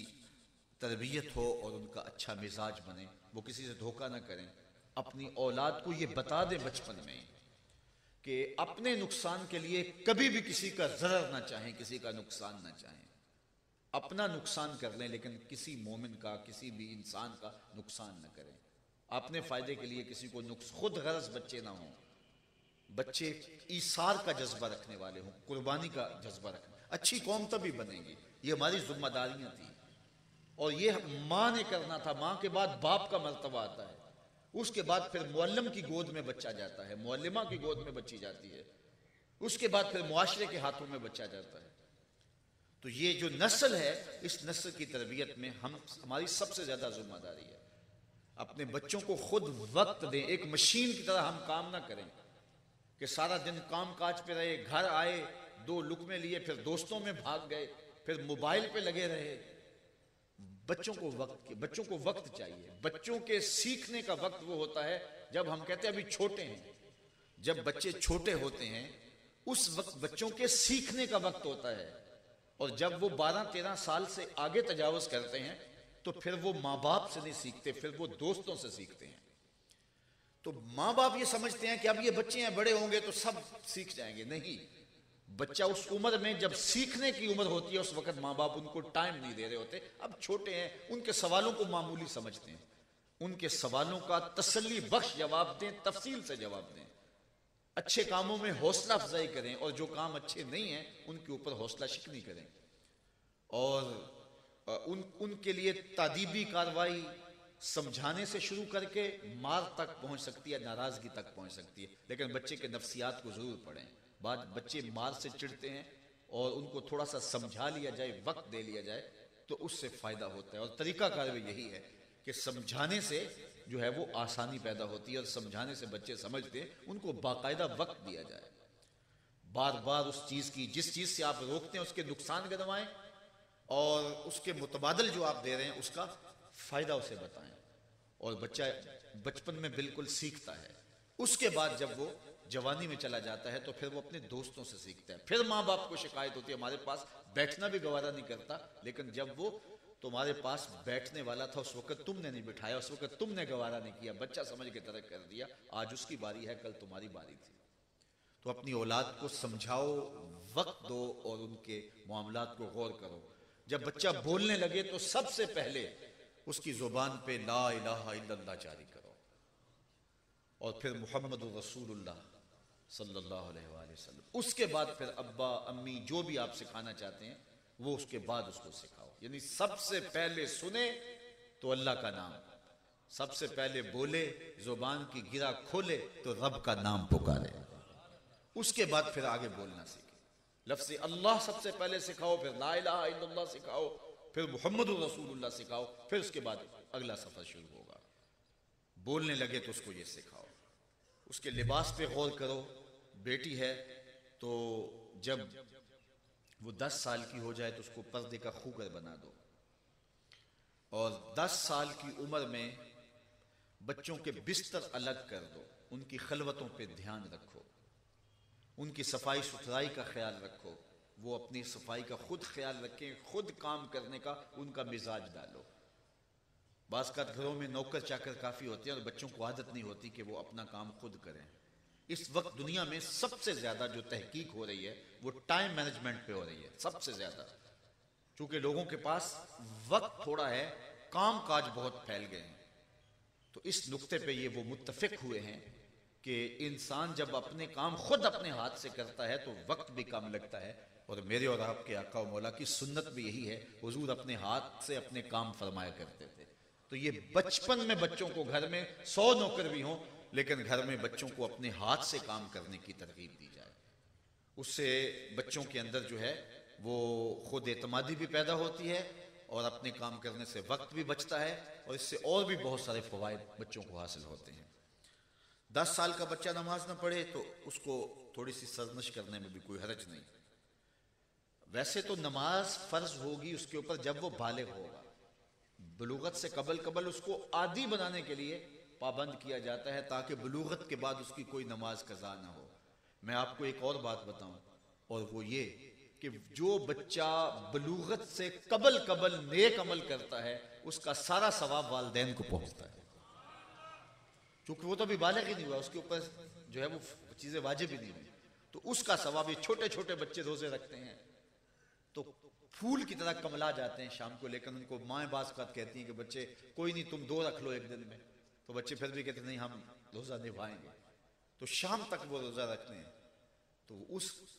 तरबियत हो और उनका अच्छा मिजाज बने। वो किसी से धोखा ना करें, अपनी औलाद को ये बता दें बचपन में कि अपने नुकसान के लिए कभी भी किसी का ज़रर ना चाहें, किसी का नुकसान ना चाहें। अपना नुकसान कर लें लेकिन किसी मोमिन का, किसी भी इंसान का नुकसान न करें। अपने फ़ायदे के लिए किसी को खुद गरज बच्चे ना हों, बच्चे ईसार का जज्बा रखने वाले हों, कुर्बानी का जज्बा रखने। अच्छी कौम तभी बनेगी, ये हमारी जिम्मेदारियाँ थी और ये माँ ने करना था। माँ के बाद बाप का मर्तबा आता है, उसके बाद फिर मुअल्लिम की गोद में बच्चा जाता है, मुअल्लिमा की गोद में बच्ची जाती है, उसके बाद फिर मुआशरे के हाथों में बच्चा जाता है। तो ये जो नस्ल है, इस नस्ल की तरबियत में हमारी सबसे ज्यादा जिम्मेदारी है। अपने बच्चों को खुद वक्त दें, एक मशीन की तरह हम काम ना करें कि सारा दिन काम काज पे रहे, घर आए 2 लुकमे लिए, फिर दोस्तों में भाग गए, फिर मोबाइल पे लगे रहे। बच्चों को वक्त चाहिए। बच्चों के सीखने का वक्त वो होता है जब हम कहते हैं अभी छोटे हैं। जब बच्चे छोटे होते हैं उस वक्त बच्चों के सीखने का वक्त होता है, और जब वो 12-13 साल से आगे तजावुज करते हैं तो फिर वो माँ बाप से नहीं सीखते, फिर वो दोस्तों से सीखते हैं। तो माँ बाप ये समझते हैं कि अब ये बच्चे हैं, बड़े होंगे तो सब सीख जाएंगे। नहीं, बच्चा उस उम्र में जब सीखने की उम्र होती है उस वक्त माँ बाप उनको टाइम नहीं दे रहे होते। अब छोटे हैं, उनके सवालों को मामूली समझते हैं, उनके सवालों का तसल्ली बख्श जवाब दें, तफसील से जवाब दें, अच्छे कामों में हौसला अफजाई करें और जो काम अच्छे नहीं हैं उनके ऊपर हौसला शिकनी करें। और उनके लिए तादीबी कार्रवाई समझाने से शुरू करके मार तक पहुंच सकती है, नाराजगी तक पहुंच सकती है, लेकिन बच्चे के नफ्सियात को जरूर पढ़ें। बाद बच्चे मार से चिढ़ते हैं और उनको थोड़ा सा समझा लिया जाए, वक्त दे लिया जाए तो उससे फायदा होता है। और तरीका कार भी यही है कि समझाने से जो है वो आसानी पैदा होती है और समझाने से बच्चे समझते हैं, उनको बाकायदा वक्त दिया जाए। बार बार उस चीज की, जिस चीज से आप रोकते हैं उसके नुकसान गिनवाएं और उसके मुतबादल जो आप दे रहे हैं उसका फायदा उसे बताएं। और बच्चा बचपन में बिल्कुल सीखता है, उसके बाद जब वो जवानी में चला जाता है तो फिर वो अपने दोस्तों से सीखता है। फिर माँ बाप को शिकायत होती है हमारे पास बैठना भी गवारा नहीं करता, लेकिन जब वो तुम्हारे पास बैठने वाला था उस वक्त तुमने नहीं बिठाया, उस वक्त तुमने गवारा नहीं किया, बच्चा समझ के तरक कर दिया, आज उसकी बारी है, कल तुम्हारी बारी थी। तो अपनी औलाद को समझाओ, वक्त दो और उनके मामलात को गौर करो। जब बच्चा बोलने लगे तो सबसे पहले उसकी जुबान पे ला इलाहा इल्लल्लाह जारी करो और फिर मुहम्मदुर रसूलुल्लाह सल्लल्लाहु अलैहि वसल्लम। उसके बाद फिर अब्बा अम्मी जो भी आप सिखाना चाहते हैं वो उसके बाद उसको सिखाओ। यानी सबसे पहले सुने तो अल्लाह का नाम, सबसे पहले बोले, जुबान की गिरा खोले तो रब का नाम पुकारे, उसके बाद फिर आगे बोलना सीखे। लफ्ज़ अल्लाह सबसे पहले सिखाओ, फिर ला इलाहा इल्लल्लाह सिखाओ, फिर मुहम्मदुर रसूलुल्लाह सिखाओ, फिर उसके बाद अगला सफर शुरू होगा। बोलने लगे तो उसको ये सिखाओ। उसके लिबास पे गौर करो। बेटी है तो जब वो 10 साल की हो जाए तो उसको पर्दे का खूगर बना दो, और 10 साल की उम्र में बच्चों के बिस्तर अलग कर दो, उनकी खलवतों पे ध्यान रखो, उनकी सफाई सुथराई का ख्याल रखो, वो अपनी सफाई का खुद ख्याल रखें, खुद काम करने का उनका मिजाज डालो। बाज़ का घरों में नौकर चाकर काफ़ी होते हैं और बच्चों को आदत नहीं होती कि वो अपना काम खुद करें। इस वक्त दुनिया में सबसे ज़्यादा जो तहकीक हो रही है वो टाइम मैनेजमेंट पे हो रही है, सबसे ज़्यादा। चूँकि लोगों के पास वक्त थोड़ा है, काम काज बहुत फैल गए हैं, तो इस नुक्ते पे ये वो मुत्तफिक हुए हैं कि इंसान जब अपने काम खुद अपने हाथ से करता है तो वक्त भी कम लगता है। और मेरे और आपके आका व मौला की सुन्नत भी यही है, हुजूर अपने हाथ से अपने काम फरमाया करते थे। तो ये बचपन में बच्चों को, घर में 100 नौकर भी हों लेकिन घर में बच्चों को अपने हाथ से काम करने की तरगीब दी जाए। उससे बच्चों के अंदर जो है वो खुद एतमादी भी पैदा होती है और अपने काम करने से वक्त भी बचता है, और इससे और भी बहुत सारे फ़वाइद बच्चों को हासिल होते हैं। 10 साल का बच्चा नमाज ना पढ़े तो उसको थोड़ी सी सरजश करने में भी कोई हरज नहीं। वैसे तो नमाज फ़र्ज होगी उसके ऊपर जब वो बालिग होगा। बलूगत से कबल उसको आदी बनाने के लिए पाबंद किया जाता है ताकि बलूगत के बाद उसकी कोई नमाज कज़ा ना हो। मैं आपको एक और बात बताऊं, और वो ये कि जो बच्चा बलूगत से कबल नेक अमल करता है उसका सारा सवाब वालिदैन को पहुंचता है, क्योंकि वो तो अभी बालिग ही नहीं हुआ, उसके ऊपर जो है वो चीज़ें वाजिब ही नहीं हुई, तो उसका सवाब। ये छोटे छोटे बच्चे रोजे रखते हैं तो फूल की तरह कमला जाते हैं शाम को, लेकिन उनको माएँ बाज़ कहती हैं कि बच्चे कोई नहीं, तुम 2 रख लो एक दिन में, तो बच्चे फिर भी कहते नहीं हम रोज़ा निभाएंगे, तो शाम तक वो रोज़ा रखते हैं। तो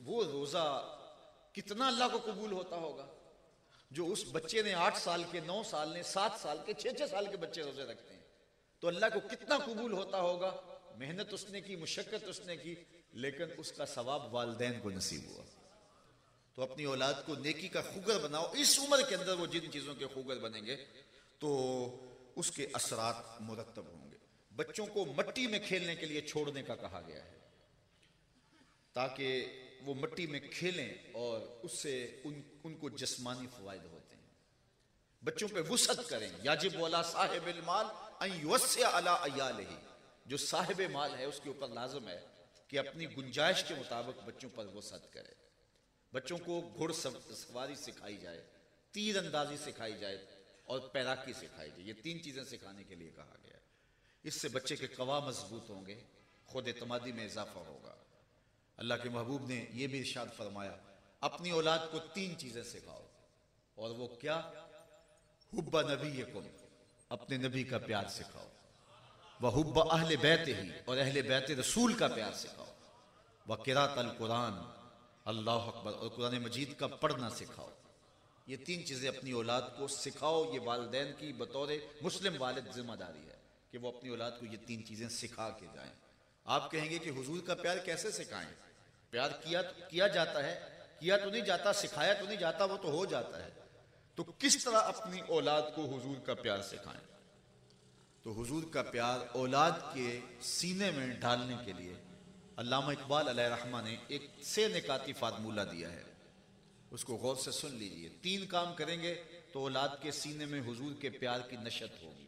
वो रोज़ा कितना अल्लाह को कबूल होता होगा। जो उस बच्चे ने 8 साल के, 9 साल ने, 7 साल के, 6 साल के बच्चे रोज़े रखते हैं, तो अल्लाह को कितना कबूल होता होगा। मेहनत उसने की, मुशक्कत उसने की, लेकिन उसका सवाब वालिदैन को नसीब हुआ। तो अपनी औलाद को नेकी का खुगर बनाओ। इस उम्र के अंदर वो जिन चीज़ों के खुगर बनेंगे तो उसके असरात मुरत्तब होंगे। बच्चों को मिट्टी में खेलने के लिए छोड़ने का कहा गया है ताकि वो मिट्टी में खेलें और उससे उनको जिस्मानी फ़वाइद होते हैं। बच्चों पे वुसअत करें। याजिब वाला साहिबिल माल अन युवस्सिअ अला अयालिही, जो साहिब माल है उसके ऊपर लाजम है कि अपनी गुंजाइश के मुताबिक बच्चों पर वुसअत करे। बच्चों को घुड़सवारी सिखाई जाए, तीर अंदाजी सिखाई जाए और तैराकी सिखाई जाए। ये 3 चीज़ें सिखाने के लिए कहा गया है। इससे बच्चे के कवा मजबूत होंगे, खुद एतमादी में इजाफा होगा। अल्लाह के महबूब ने यह भी इरशाद फरमाया, अपनी औलाद को 3 चीज़ें सिखाओ, और वो क्या? हुब्बा नबीयकुम, अपने नबी का प्यार सिखाओ, व हुब्बा अहले बैत ही, और अहले बैत रसूल का प्यार सिखाओ, व किरात अल कुरान, अल्लाह अकबर, और कुरान मजीद का पढ़ना सिखाओ। ये 3 चीज़ें अपनी औलाद को सिखाओ। ये वालिदैन की बतौर मुस्लिम वालिद जिम्मेदारी है कि वो अपनी औलाद को ये 3 चीज़ें सिखा के जाएं। आप कहेंगे कि हुजूर का प्यार कैसे सिखाएं? प्यार किया जाता है, किया तो नहीं जाता, सिखाया तो नहीं जाता, वो तो हो जाता है। तो किस तरह अपनी औलाद को हुजूर का प्यार सिखाएं? तो हुजूर का प्यार औलाद के सीने में डालने के लिए अल्लामा इकबाल अलैहिर्रहमा ने एक से निकाती फार्मूला दिया है, उसको गौर से सुन लीजिए। 3 काम करेंगे तो औलाद के सीने में हुजूर के प्यार की नशत होगी।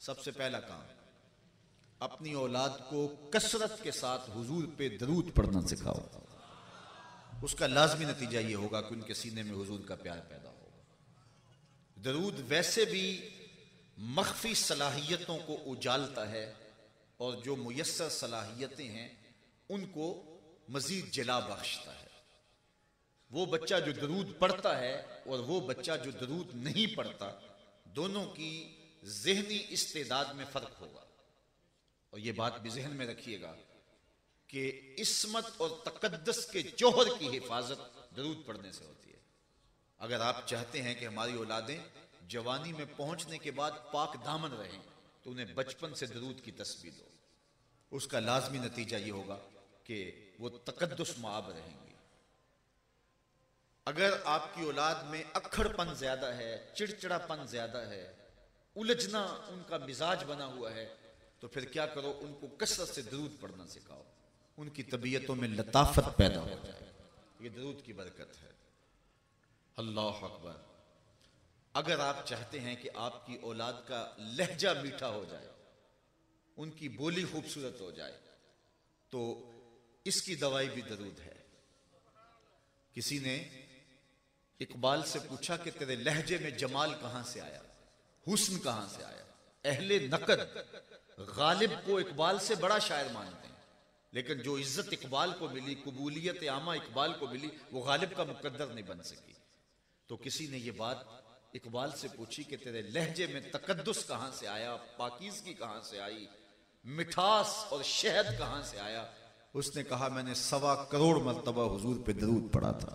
सबसे पहला काम, अपनी औलाद को कसरत के साथ हुजूर पे दरूद पढ़ना सिखाओ। उसका लाजमी नतीजा ये होगा कि उनके सीने में हुजूर का प्यार पैदा होगा। दरूद वैसे भी मख्फी सलाहियतों को उजालता है, और जो मुयस्सर सलाहियतें हैं उनको मजीद जला बख्शता है। वो बच्चा जो दरूद पढ़ता है और वो बच्चा जो दरूद नहीं पढ़ता, दोनों की ज़हनी इस्तेदाद में फ़र्क होगा। और ये बात भी जहन में रखिएगा कि इस्मत और तकद्दुस के जौहर की हिफाजत दरूद पढ़ने से होती है। अगर आप चाहते हैं कि हमारी औलादें जवानी में पहुंचने के बाद पाक दामन रहें, तो उन्हें बचपन से दरूद की तस्बीह दो। उसका लाजमी नतीजा ये होगा कि वो तकद्दुस माब रहेंगे। अगर आपकी औलाद में अक्खड़पन ज्यादा है, चिड़चिड़ापन ज्यादा है, उलझना उनका मिजाज बना हुआ है, तो फिर क्या करो, उनको कसरत से दरूद पढ़ना सिखाओ, उनकी तबीयतों में लताफत पैदा हो जाए। ये दरूद की बरकत है। अल्लाह अकबर। अगर आप चाहते हैं कि आपकी औलाद का लहजा मीठा हो जाए, उनकी बोली खूबसूरत हो जाए, तो इसकी दवाई भी दरूद है। किसी ने इकबाल से पूछा कि तेरे लहजे में जमाल कहां से आया, हुस्न कहां से आया। अहले नकद गालिब को इकबाल से बड़ा शायर मानते हैं, लेकिन जो इज्जत इकबाल को मिली, कबूलियत आमा इकबाल को मिली, वो गालिब का मुकद्दर नहीं बन सकी। तो किसी ने ये बात इकबाल से पूछी कि तेरे लहजे में तकद्दुस कहां से आया, पाकीज़गी कहां से आई, मिठास और शहद कहां से आया। उसने कहा, मैंने 1.25 करोड़ मरतबा हुजूर पे दरूद पढ़ा था,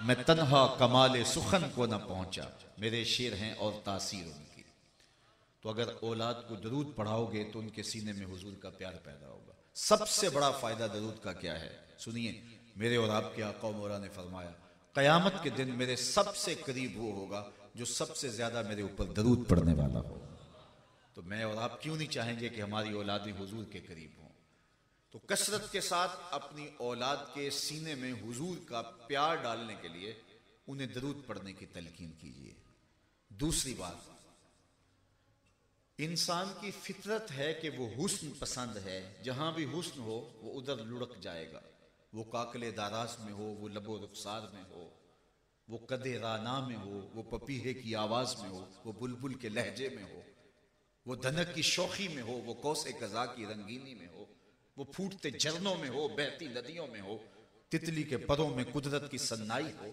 मैं तन्हा कमाले सुखन को न पहुंचा, मेरे शेर हैं और तासीर उनकी। तो अगर औलाद को दरूद पढ़ाओगे तो उनके सीने में हुजूर का प्यार पैदा होगा। सबसे बड़ा फायदा दरूद का क्या है, सुनिए। मेरे और आपके आका मौला ने फरमाया, कयामत के दिन मेरे सबसे करीब वो होगा जो सबसे ज्यादा मेरे ऊपर दरूद पढ़ने वाला हो। तो मैं और आप क्यों नहीं चाहेंगे कि हमारी औलादें हुजूर के करीब हों। तो कसरत के साथ अपनी औलाद के सीने में हुजूर का प्यार डालने के लिए उन्हें दरूद पढ़ने की तलकीन कीजिए। दूसरी बात, इंसान की फितरत है कि वो हुस्न पसंद है। जहां भी हुस्न हो वो उधर लुढ़क जाएगा। वो काकले दाराज में हो, वो लबो रुखसार में हो, वो कदे राना में हो, वो पपीहे की आवाज में हो, वो बुलबुल के लहजे में हो, वो धनक की शौखी में हो, वो कौसे कज़ा की रंगीनी में हो, वो फूटते झरनों में हो, बहती नदियों में हो, तितली के परों में कुदरत की सन्नाई हो,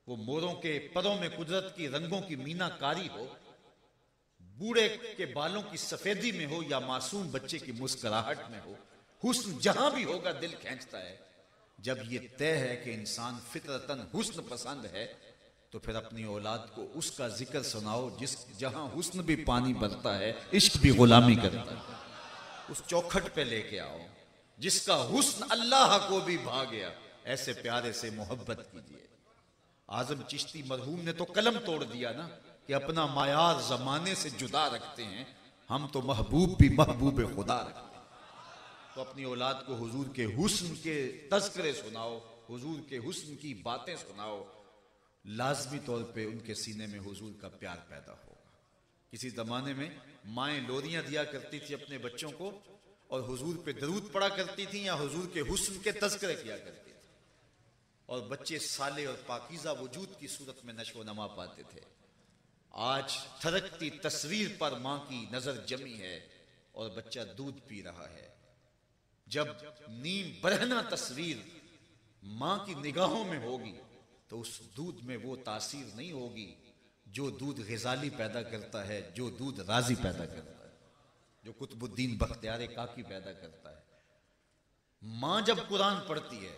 वो मोरों के परों में कुदरत की रंगों की मीनाकारी हो, बूढ़े के बालों की सफेदी में हो या मासूम बच्चे की मुस्कुराहट में हो। हुस्न जहां भी होगा दिल खींचता है। जब ये तय है कि इंसान फितरतन हुस्न पसंद है, तो फिर अपनी औलाद को उसका जिक्र सुनाओ जिस जहां हुस्न भी पानी बरता है, इश्क भी गुलामी करता है। उस चौखट पे लेके आओ जिसका हुस्न अल्लाह को भी भा गया। ऐसे प्यारे से मोहब्बत कीजिए। आजम चिश्ती मरहूम ने तो कलम तोड़ दिया ना कि अपना मायार जमाने से जुदा रखते हैं, हम तो महबूब भी महबूब खुदा रखते हैं। तो अपनी औलाद को हुजूर के हुस्न के तज़किरे सुनाओ, हुजूर के हुस्न की बातें सुनाओ। लाजमी तौर पे उनके सीने में हुजूर का प्यार पैदा होगा। किसी जमाने में माएँ लोरियां दिया करती थी अपने बच्चों को, और हुजूर पे दरूद पढ़ा करती थी या हुजूर के हुस्न के तज़किरे किया करती थी, और बच्चे साले और पाकीज़ा वजूद की सूरत में नशो नमा पाते थे। आज थरकती तस्वीर पर माँ की नजर जमी है और बच्चा दूध पी रहा है। जब नीम बरहना तस्वीर माँ की निगाहों में होगी तो उस दूध में वो तासीर नहीं होगी जो दूध ग़िज़ाली पैदा करता है, जो दूध राजी पैदा करता है, जो कुतुबुद्दीन बख्तियार काकी पैदा करता है। माँ जब कुरान पढ़ती है,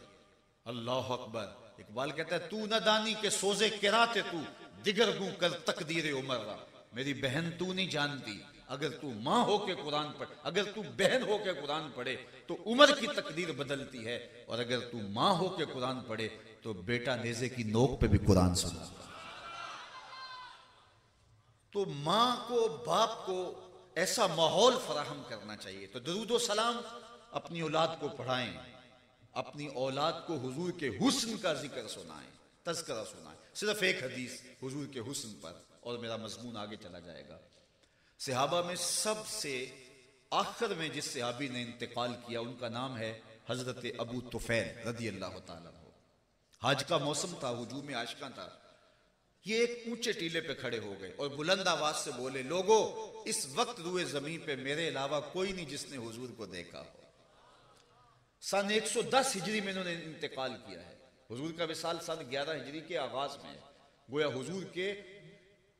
अल्लाह अकबर, इकबाल कहता है, तू न दानी के सोजे किराते तू दिगर गूं कर तकदीर उमर। मेरी बहन तू नहीं जानती, अगर तू माँ हो के कुरान पढ़, अगर तू बहन हो के कुरान पढ़े तो उमर की तकदीर बदलती है, और अगर तू माँ हो के कुरान पढ़े तो बेटा नेज़े की नोक पे भी कुरान सुना। तो माँ को, बाप को ऐसा माहौल फराहम करना चाहिए। तो दरूद सलाम अपनी औलाद को पढ़ाएं, अपनी औलाद को हुजूर के हुस्न का जिक्र सुनाएं, तज़किरा सुनाएं। सिर्फ एक हदीस हुजूर के हुस्न पर, और मेरा मजमून आगे चला जाएगा। सहाबा में सबसे आखिर में जिस सहाबी ने इंतकाल किया उनका नाम है हजरत अबू तुफैल रदी अल्लाह ताला अन्हु। हज का मौसम था, हुजूम आशिका था। ये एक ऊंचे टीले पे खड़े हो गए और बुलंद आवाज से बोले, लोगो इस वक्त रुए जमीन पे मेरे अलावा कोई नहीं जिसने हुजूर को देखा हो। सन 110 हिजरी में इन्होंने इंतकाल किया है। हुजूर का विसाल सन 11 हिजरी के आगाज में है। गोया हुजूर के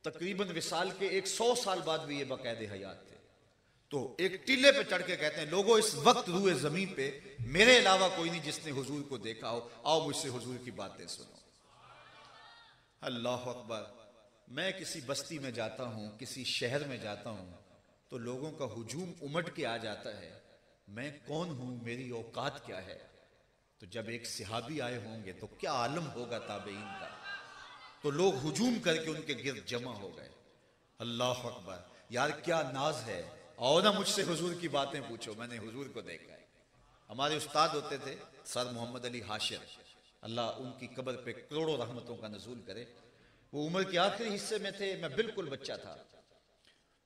तकरीबन विसाल के 100 साल बाद भी ये बाकायदे हयात थे। तो एक टीले पे चढ़ के कहते हैं, लोगों इस वक्त रूए जमीन पे मेरे अलावा कोई नहीं जिसने हुजूर को देखा हो, आओ मुझसे हुजूर की बातें सुनो। अल्लाह अकबर। मैं किसी बस्ती में जाता हूं, किसी शहर में जाता हूं, तो लोगों का हुजूम उमड़ के आ जाता है, मैं कौन हूं, मेरी औकात क्या है। तो जब एक सहाबी आए होंगे तो क्या आलम होगा ताबईन का। तो लोग हुजूम करके उनके गिर्द जमा हो गए। अल्लाह अकबर। यार क्या नाज है, आओ ना मुझसे हुजूर की बातें पूछो, मैंने हुजूर को देखा है। हमारे उस्ताद होते थे सर मोहम्मद अली हाशिर, अल्लाह उनकी कब्र पे करोड़ों रहमतों का नजूल करे। वो उम्र के आखिरी हिस्से में थे, मैं बिल्कुल बच्चा था।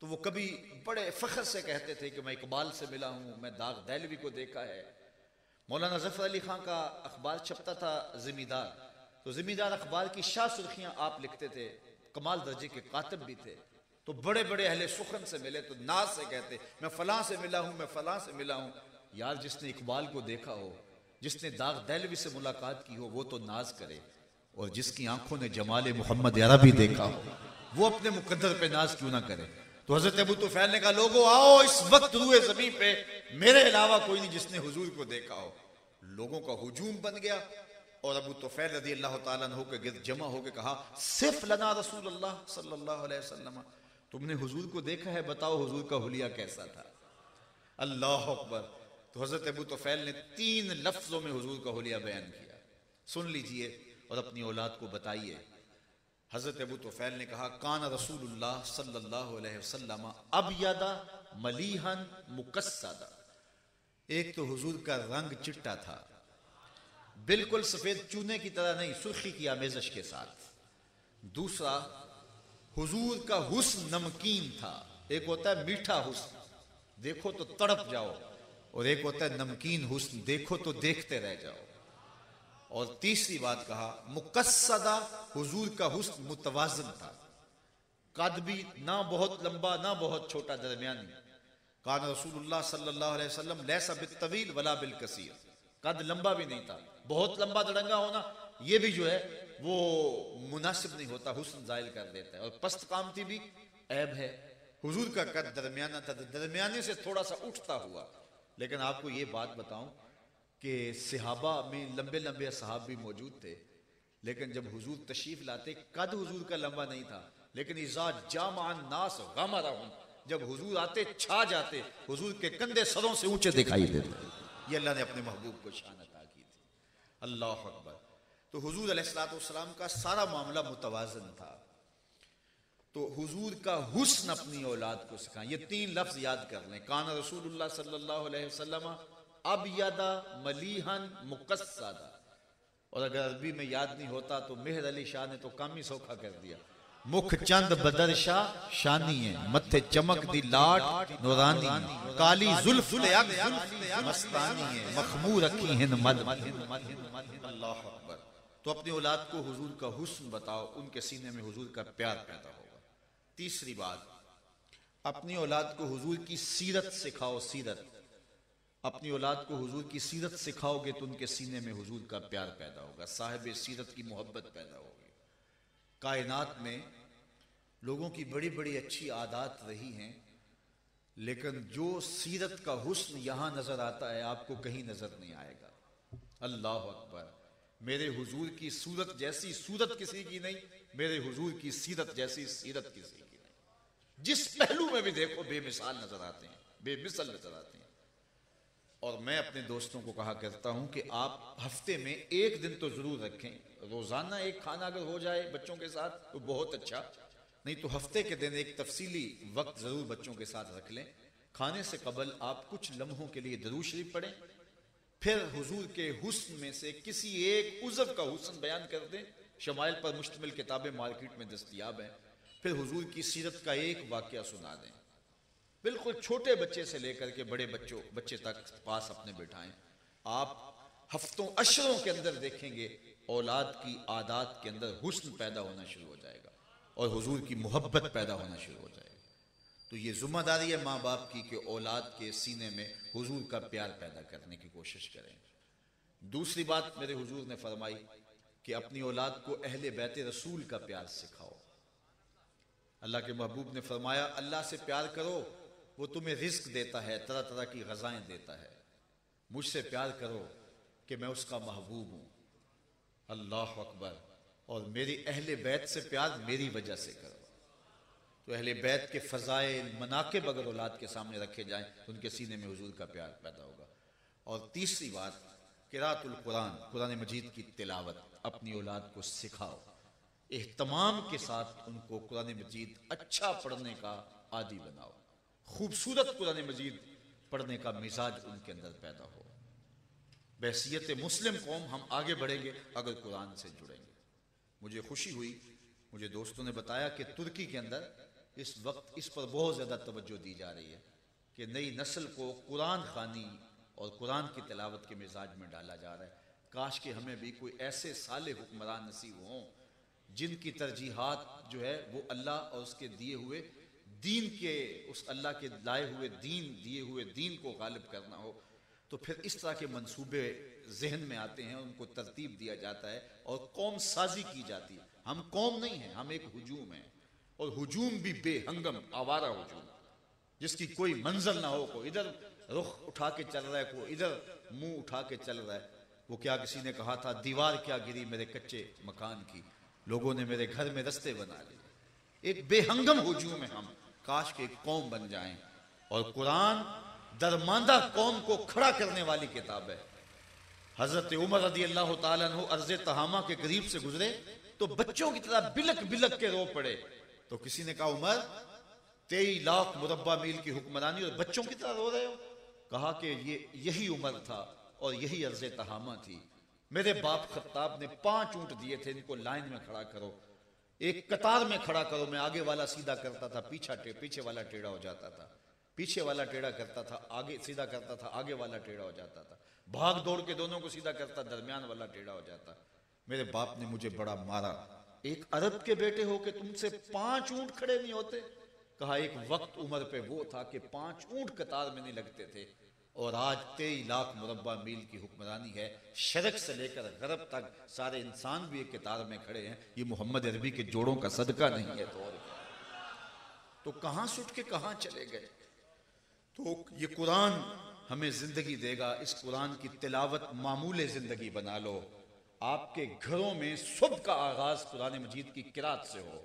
तो वो कभी बड़े फख्र से कहते थे कि मैं इकबाल से मिला हूं, मैं दाग दैलवी को देखा है। मौलाना जफर अली खान का अखबार छपता था जिम्मेदार, तो जिम्मेदार अखबार की शाह सुर्खियां आप लिखते थे, कमाल दर्जे के कातिब भी थे। तो बड़े बड़े अहले सुखन से मिले तो नाज से कहते, मैं फलां से मिला हूं, मैं फलां से मिला हूं। यार जिसने इकबाल को देखा हो, जिसने दाग दैलवी से मुलाकात की हो, वो तो नाज करे, और जिसकी आंखों ने जमाले मोहम्मद अरबी देखा हो, वो अपने मुकद्दर पे नाज क्यों ना करे। तो हजरत अबू तुफैल ने कहा, लोगों आओ इस वक्त रूए जमीन पे मेरे अलावा कोई नहीं जिसने हुजूर को देखा हो। लोगों का हुजूम बन गया और अबू तुफैल रज़ी अल्लाह तआला अन्हु के गिर्द जमा होकर कहा, सिर्फ लना रसूलुल्लाह सल्लल्लाहु अलैहि वसल्लम, तुमने हुजूर को देखा है, बताओ हुजूर का हुलिया कैसा था। अल्लाह अकबर। तो हजरत अबू तुफैल ने 3 लफ्जों में हुजूर का हुलिया बयान किया, सुन लीजिए और अपनी औलाद को बताइए। हजरत अबू तुफैल ने कहा, कान रसूलुल्लाह सल्लल्लाहु अलैहि वसल्लम अबयदा मलीहन मुकस्सदा। एक तो हुजूर का रंग चिट्टा था, बिल्कुल सफेद चूने की तरह नहीं, सुर्खी की आमेजश के साथ। दूसरा, हुजूर का हुस्न नमकीन था। एक होता है मीठा हुस्न, देखो तो तड़प जाओ, और एक होता है नमकीन हुस्न, देखो तो देखते रह जाओ। और तीसरी बात कहा, मुकस्सदा, हुजूर का हुस्न मुतवाज़िन था, कद भी ना बहुत लंबा ना बहुत छोटा, दरमियानी। कान रसूलुल्लाह सल्लल्लाहु अलैहि वसल्लम लैसा बित्तवील वला बिलकसीर, कद लंबा भी नहीं था, बहुत लंबा दड़ंगा होना ये भी जो है वो मुनासिब नहीं होता, हुस्न जायल कर देता है। और पस्त कामती भी ऐब है। हुजूर का कद दरमियाना था, दरमियाने से थोड़ा सा उठता हुआ। लेकिन आपको ये बात बताऊं कि सहाबा में लंबे लंबे असहाब भी मौजूद थे, लेकिन जब हुजूर तशरीफ लाते कद हुजूर का लंबा नहीं था, लेकिन इज़ा जामान नास गमरहुम, जब हुजूर आते छा जाते, हुजूर के कंधे सरों से ऊंचे दिखाई देते। ये अल्लाह ने अपने महबूब को शान अता की थी। अल्लाह अकबर। तो हुजूर अलैहिस्सलातु वस्सलाम का सारा मामला मुतवाज़िन था। तो हुजूर का हुस्न अपनी औलाद को सिखाएं। ये 3 लफ्ज याद कर लें, कान रसूलुल्लाह सल्लल्लाहु अलैहि वसल्लम अबयदा मलीहन मुकस्सदा। और अगर अरबी में याद नहीं होता तो मेहर अली शाह ने तो काम ही सौखा कर दिया, मुख चंद बदर शाह शानी है, मत्थे चमक दी लाट नूरानी है, काली जुल्फ मस्तानी है, मखमूर रखी हिंद मद। अल्लाह अकबर। तो अपनी औलाद को हुजूर का हुस्न बताओ, उनके सीने में हुजूर का प्यार पैदा होगा। तीसरी बात, अपनी औलाद को हुजूर की सीरत सिखाओ। सीरत, अपनी औलाद को हुजूर की सीरत सिखाओगे तो उनके सीने में हुजूर का प्यार पैदा होगा, साहिब सीरत की मोहब्बत पैदा होगी। कायनात में लोगों की बड़ी बड़ी अच्छी आदत रही हैं, लेकिन जो सीरत का हुस्न यहां नजर आता है आपको कहीं नजर नहीं आएगा। अल्लाह अकबर। मेरे हुजूर की सूरत जैसी सूरत किसी की नहीं, मेरे हुजूर की सीरत जैसी सीरत किसी की नहीं। जिस पहलू में भी देखो बेमिसाल नजर आते हैं, बेमिसल नजर आते हैं। और मैं अपने दोस्तों को कहा करता हूं कि आप हफ्ते में एक दिन तो जरूर रखें, रोजाना एक खाना अगर हो जाए बच्चों के साथ तो बहुत अच्छा, नहीं तो हफ्ते के दिन एक तफसीली वक्त जरूर बच्चों के साथ रख लें। खाने से कबल आप कुछ लम्हों के लिए दरूद शरीफ पढ़ें, फिर हुजूर के हुस्न में से किसी एक उज़व का हुस्न बयान कर दें। शमाइल पर मुश्तमिल किताबें मार्केट में दस्तयाब हैं। फिर हुजूर की सीरत का एक वाकया सुना दें, बिल्कुल छोटे बच्चे से लेकर के बड़े बच्चे तक पास अपने बिठाएं। आप हफ्तों अशरों के अंदर देखेंगे औलाद की आदत के अंदर हुस्न पैदा होना शुरू हो जाएगा और हुजूर की मोहब्बत पैदा होना शुरू हो जाएगी। तो ये जिम्मेदारी है माँ बाप की कि औलाद के सीने में हुजूर का प्यार पैदा करने की कोशिश करें। दूसरी बात मेरे हुजूर ने फरमाई कि अपनी औलाद को अहले बैत रसूल का प्यार सिखाओ। अल्लाह के महबूब ने फरमाया, अल्लाह से प्यार करो, वो तुम्हें रिस्क देता है, तरह तरह की ग़ज़ाएं देता है। मुझसे प्यार करो कि मैं उसका महबूब हूँ। अल्लाह अकबर। और मेरी अहले बैत से प्यार मेरी वजह से करो। तो अहले बैत के फ़ज़ाइल मनाक़िब अगर औलाद के सामने रखे जाएं तो उनके सीने में हुजूर का प्यार पैदा होगा। और तीसरी बात, क़िराअतुल कुरान, कुरान मजीद की तिलावत अपनी औलाद को सिखाओ। एहतमाम के साथ उनको कुरान मजीद अच्छा पढ़ने का आदी बनाओ। खूबसूरत कुरान मजीद पढ़ने का मिजाज उनके अंदर पैदा हो। बहसियत मुस्लिम कौम हम आगे बढ़ेंगे अगर कुरान से जुड़ेंगे। मुझे खुशी हुई, मुझे दोस्तों ने बताया कि तुर्की के अंदर इस वक्त इस पर बहुत ज़्यादा तवज्जो दी जा रही है कि नई नस्ल को कुरान खानी और कुरान की तिलावत के मिजाज में डाला जा रहा है। काश कि हमें भी कोई ऐसे साले हुक्मरान नसीब हों जिनकी तरजीहात जो है वो अल्लाह और उसके दिए हुए दीन के, उस अल्लाह के लाए हुए दीन, दिए हुए दीन को गालिब करना हो। तो फिर इस तरह के मंसूबे जहन में आते हैं, उनको तरतीब दिया जाता है और कौम साजी की जाती है। हम कौम नहीं है, हम एक हुजूम है। और हुजूम भी बेहंगम आवारा हुजूम, जिसकी कोई मंजिल ना हो। कोई इधर रुख उठा के चल रहा है, कोई इधर मुंह उठा के चल रहा है। वो क्या किसी ने कहा था, दीवार क्या गिरी मेरे कच्चे मकान की, लोगों ने मेरे घर में रस्ते बना लिए। एक बेहंगम हुजूम है हम। काश के एक कौम बन जाएं। और कुरान दरमांदा कौम को खड़ा करने वाली किताब है। हजरत उमर रज़ी अल्लाह ताला अन्हु अर्ज़े तहामा के करीब से गुजरे तो बच्चों की तरह बिलक बिलक के रो पड़े। तो किसी ने कहा, उमर 23 लाख मुरब्बा मील की हुक्मरानी और बच्चों की तरह रो रहे हो? कहा कि यही उमर था और यही अर्ज़े तहामा थी। मेरे बाप खत्ताब ने 5 ऊंट दिए थे, इनको लाइन में खड़ा करो, एक कतार में खड़ा करो। मैं आगे वाला सीधा करता था, पीछे वाला टेढ़ा हो जाता था। पीछे वाला टेढ़ा करता था, आगे सीधा करता था, आगे वाला टेढ़ा हो जाता था। भाग दौड़ के दोनों को सीधा करता, दरमियान वाला टेढ़ा हो जाता। मेरे बाप ने मुझे बड़ा मारा। एक अरब के बेटे हो के तुमसे 5 ऊंट खड़े नहीं होते? कहा, एक वक्त उम्र पे वो था कि 5 ऊंट कतार में नहीं लगते थे। और आज 23 लाख मुरब्बा मील की हुक्मरानी है। शरक से लेकर गरब तक सारे इंसान भी एक कतार में खड़े हैं। ये मोहम्मद अरबी के जोड़ों का सदका नहीं है तो और क्या? तो कहां से उठ के कहां चले गए? तो ये कुरान हमें जिंदगी देगा। इस कुरान की तिलावत मामूल जिंदगी बना लो। आपके घरों में सुबह का आगाज कुरान मजीद की किरात से हो।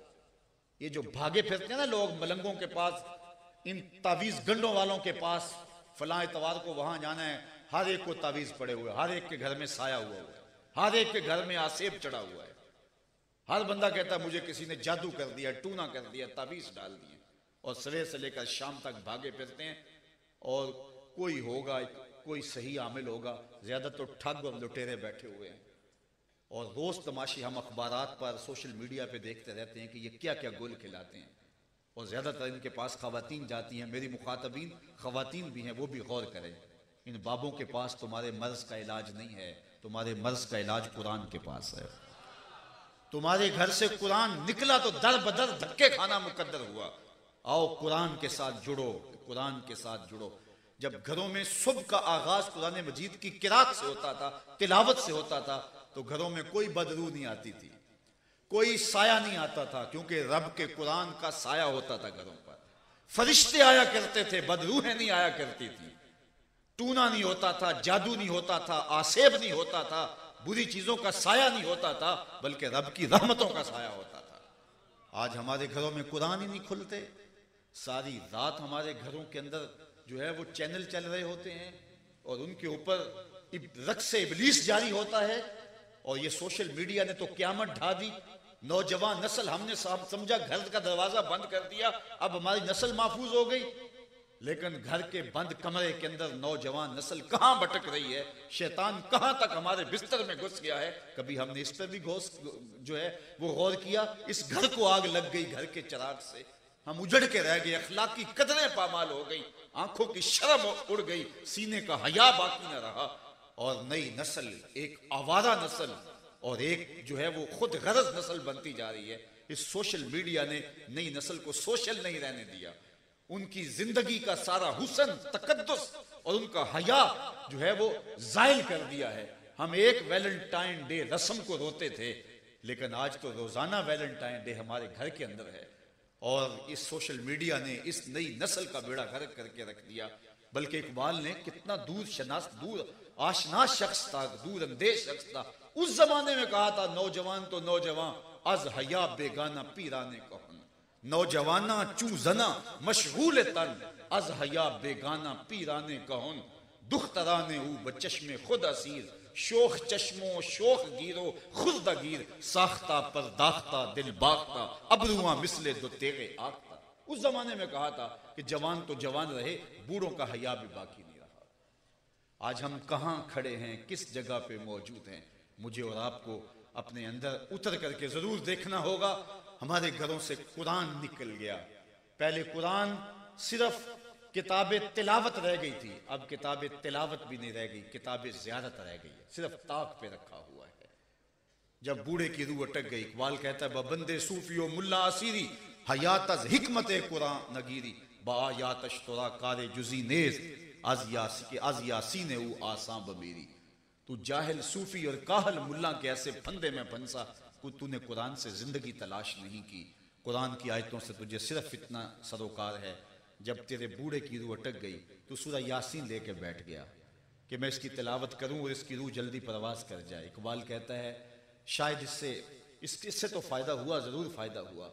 ये जो भागे फिरते हैं ना लोग मलंगों के पास, इन तावीज गंडों वालों के पास, फलां इतवार को वहां जाना है, हर एक को तावीज पड़े हुए, हर एक के घर में साया हुआ है, हर एक के घर में आसेब चढ़ा हुआ है। हर बंदा कहता है मुझे किसी ने जादू कर दिया, टूना कर दिया, तावीज डाल दिए। और सवेर से लेकर शाम तक भागे फिरते हैं। और कोई होगा, कोई सही आमिल होगा, ज्यादा तो ठग और लुटेरे बैठे हुए हैं। और रोज तमाशी हम अखबारात पर, सोशल मीडिया पे देखते रहते हैं कि ये क्या क्या गुल खिलाते हैं। और ज्यादातर इनके पास खवातीन जाती हैं। मेरी मुखातबीन खवातीन भी हैं, वो भी गौर करें। इन बाबों के पास तुम्हारे मर्ज का इलाज नहीं है, तुम्हारे मर्ज का इलाज कुरान के पास है। तुम्हारे घर से कुरान निकला तो दर बदर धक्के खाना मुकद्दर हुआ। आओ कुरान के साथ जुड़ो, कुरान के साथ जुड़ो। जब घरों में सुबह का आगाज कुरान मजीद की किरात से होता था, तिलावत से होता था, तो घरों में कोई बदरू नहीं आती थी, कोई साया नहीं आता था, क्योंकि रब के कुरान का साया होता था घरों पर। फरिश्ते आया करते थे, बदरूहें नहीं आया करती थी। टूना नहीं होता था, जादू नहीं होता था, आसेब नहीं होता था, बुरी चीजों का साया नहीं होता था, बल्कि रब की रहमतों का साया होता था। आज हमारे घरों में कुरान ही नहीं खुलते। सारी रात हमारे घरों के अंदर जो है वो चैनल चल रहे होते हैं और उनके ऊपर रक्स इबलीस जारी होता है। और ये सोशल मीडिया ने तो क्यामत ढा दी। नौजवान नस्ल, हमने समझा घर का दरवाजा बंद कर दिया, अब हमारी नस्ल महफूज हो गई। लेकिन घर के बंद कमरे के अंदर नौजवान नस्ल कहां भटक रही है, शैतान कहां तक हमारे बिस्तर में घुस गया है। कभी हमने इस पर भी जो है वो गौर किया? इस घर को आग लग गई, घर के चिराग से हम उजड़ के रह गए, अखलाक की कदरें पामाल हो गई, आंखों की शर्म उड़ गई, सीने का हया बाकी न रहा। और नई नस्ल, एक आवारा नस्ल और एक जो है वो खुद गरज नस्ल बनती जा रही है। इस सोशल मीडिया ने नई नस्ल को सोशल नहीं रहने दिया। उनकी जिंदगी का सारा हुस्न, तकद्दुस और उनका हया जो है वो जायल कर दिया है। हम एक वैलेंटाइन डे रस्म को रोते थे, लेकिन आज तो रोजाना वैलेंटाइन डे हमारे घर के अंदर है। और इस सोशल मीडिया ने इस नई नस्ल का बेड़ा गर्क करके रख दिया। बल्कि इकबाल ने कितना दूर आशना शख्स था, दूर अंदेश शख्स था। उस जमाने में कहा था नौजवान तो नौजवान अज हया बेगाना पीराने कहन, नौजवाना चू जना मशगूल तन अज हया बेगाना पीराने कहन, दुख्तराने ऊ बचश्मे खुद असीर शोख चश्मो शोख गिरो खुद दगीर साख्ता पर दाख्ता दिल बाख्ता अबरुआ मिसले दो तेरे आख्ता। उस जमाने में कहा था कि जवान तो जवान रहे, बूढ़ों का हया भी बाकी नहीं रहा। आज हम कहां खड़े हैं, किस जगह पे मौजूद हैं, मुझे और आपको अपने अंदर उतर करके जरूर देखना होगा। हमारे घरों से कुरान निकल गया। पहले कुरान सिर्फ किताबें तिलावत रह गई थी, अब किताबें तिलावत भी नहीं रह गई, किताबें ज़ियारत रह गई, सिर्फ ताक पे रखा हुआ है। जब बूढ़े की रूह अटक गई, इकबाल कहता है बबंदे सूफियो मुल्ला असीरी हयात अज हिकमत कुरान नगीरी बायातश तोरा कारे जुजी नेज आज यासी ने ऊ आसां बमेरी। तू जाहिल सूफी और काहल मुल्ला के ऐसे फंदे में फंसा कि तूने कुरान से जिंदगी तलाश नहीं की। कुरान की आयतों से तुझे सिर्फ इतना सरोकार है, जब तेरे बूढ़े की रूह अटक गई तो सूरह यासीन लेके बैठ गया कि मैं इसकी तिलावत करूं और इसकी रूह जल्दी परवाज कर जाए। इकबाल कहता है शायद इससे तो फायदा हुआ, जरूर फायदा हुआ,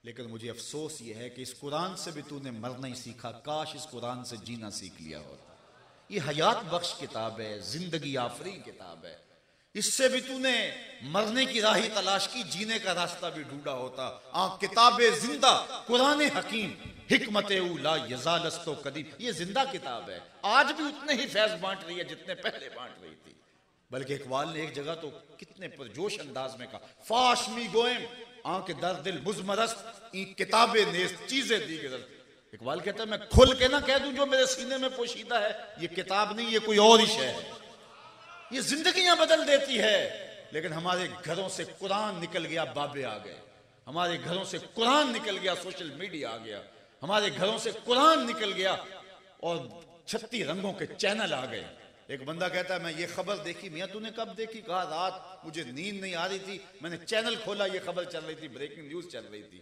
लेकिन मुझे अफसोस ये है कि इस कुरान से भी तूने मरना ही सीखा, काश इस कुरान से जीना सीख लिया होता। ये हयात बख्श किताब है, जिंदगी आफरी किताब है, इससे भी तूने मरने की राह तलाश की, जीने का रास्ता भी ढूंढा होता। किताब जिंदा कुरान हकीम हिकमत उला यजालस्तो कदीम, ये जिंदा किताब है, आज भी उतने ही फैज बांट रही है जितने पहले बांट रही थी। बल्कि इकबाल ने एक जगह तो कितने पुरजोश अंदाज में कहा फाशमी गोएम आंख दर दिल मुजमरस्त ई किताबें नेस चीजें दी गरज। इकबाल कहता है मैं खुल के ना कह दूं जो मेरे सीने में पोशीदा है, ये किताब नहीं, ये कोई और ही शय है, ये जिंदगियां बदल देती है। लेकिन हमारे घरों से कुरान निकल गया, बाबे आ गए, हमारे घरों से कुरान निकल गया, सोशल मीडिया आ गया, हमारे घरों से कुरान निकल गया और 36 रंगों के चैनल आ गए। एक बंदा कहता है मैं ये खबर देखी। मियां तूने कब देखी? कहा रात मुझे नींद नहीं आ रही थी, मैंने चैनल खोला, ये खबर चल रही थी, ब्रेकिंग न्यूज चल रही थी।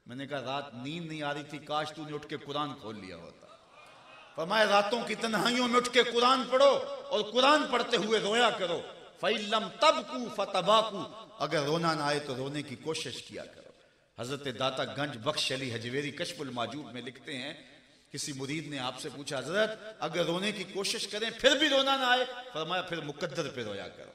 मैंने कहा रात नींद नहीं आ रही थी, काश तूने उठ के कुरान खोल लिया होता। फरमाया रातों की तन्हाइयों में उठ के कुरान पढ़ो और कुरान पढ़ते हुए रोया करो। फैलम तबकू फतबाकू, अगर रोना ना आए तो रोने की कोशिश किया करो। हजरत दाता गंज बख्श अली हजवेरी कश्फुल माजूब में लिखते हैं किसी मुरीद ने आपसे पूछा हजरत अगर रोने की कोशिश करें फिर भी रोना ना आए, फरमाया फिर मुकद्दर पे रोया करो।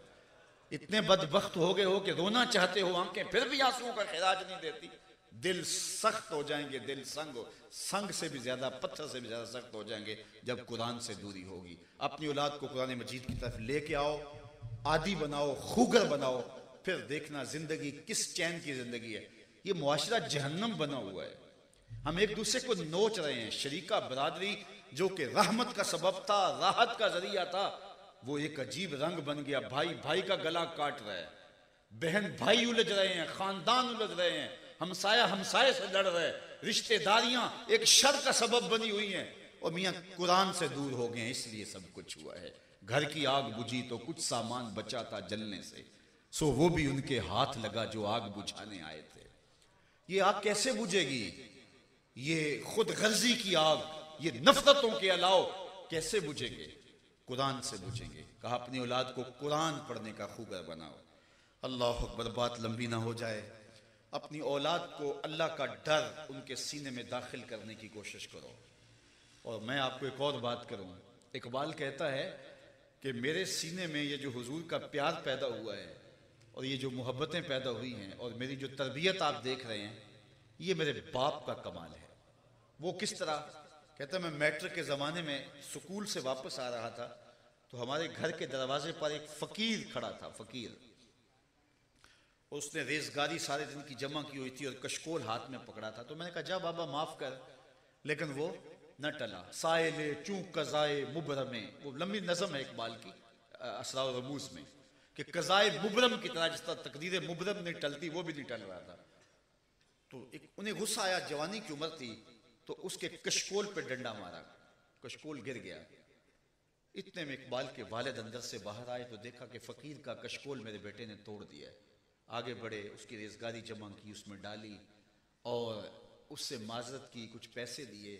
इतने बदबख्त हो गए हो कि रोना चाहते हो, आंखें फिर भी आंसुओं का खिराज नहीं देती, दिल सख्त हो जाएंगे, दिल संग से भी ज्यादा, पत्थर से भी ज्यादा सख्त हो जाएंगे जब कुरान से दूरी होगी। अपनी औलाद को कुरान मजीद की तरफ लेके आओ, आदी बनाओ, खूगर बनाओ, फिर देखना जिंदगी किस चैन की जिंदगी है। ये मुआशरा जहन्नम बना हुआ है, हम एक दूसरे को नोच रहे हैं। शरीका बरादरी जो कि रहमत का सबब था, राहत का जरिया था, वो एक अजीब रंग बन गया। भाई भाई का गला काट रहा है, बहन भाई उलझ रहे हैं, खानदान उलझ रहे हैं, हमसाया हमसाये से लड़ रहे, रिश्तेदारियां एक शर का सबब बनी हुई हैं और मियां कुरान से दूर हो गए हैं, इसलिए सब कुछ हुआ है। घर की आग बुझी तो कुछ सामान बचा था जलने से, सो वो भी उनके हाथ लगा जो आग बुझाने आए थे। ये आग कैसे बुझेगी? ये खुद गर्जी की आग, ये नफरतों के अलाव कैसे बुझेंगे? कुरान से बुझेंगे। कहा अपनी औलाद को कुरान पढ़ने का खूगर बनाओ। अल्लाह अकबर, बात लंबी ना हो जाए, अपनी औलाद को अल्लाह का डर उनके सीने में दाखिल करने की कोशिश करो। और मैं आपको एक और बात करूं, इकबाल कहता है कि मेरे सीने में ये जो हुजूर का प्यार पैदा हुआ है और ये जो मोहब्बतें पैदा हुई हैं और मेरी जो तरबियत आप देख रहे हैं, ये मेरे बाप का कमाल है। वो किस तरह? कहता है मैं मैट्रिक के ज़माने में स्कूल से वापस आ रहा था तो हमारे घर के दरवाजे पर एक फ़कीर खड़ा था, फ़कीर। उसने रेजगारी सारे दिन की जमा की हुई थी और कशकोल हाथ में पकड़ा था। तो मैंने कहा जा बाबा माफ़ कर, लेकिन वो न टला। साइले चूँ कज़ाए मुबरमे, वो लंबी नज़म है इकबाल की असरा और रमूज में कि कज़ाए मुबरम की तरह, जिस तरह तकदीर मुबरम नहीं टलती, वो भी नहीं टल रहा था। तो उन्हें गुस्सा आया, जवानी की उम्र थी, तो उसके कशकोल पे डंडा मारा, कशकोल गिर गया। इतने में इकबाल के वालिद अंदर से बाहर आए तो देखा कि फकीर का कशकोल मेरे बेटे ने तोड़ दिया। आगे बढ़े, उसकी रेजगारी जमा की, उसमें डाली और उससे माजरत की, कुछ पैसे दिए,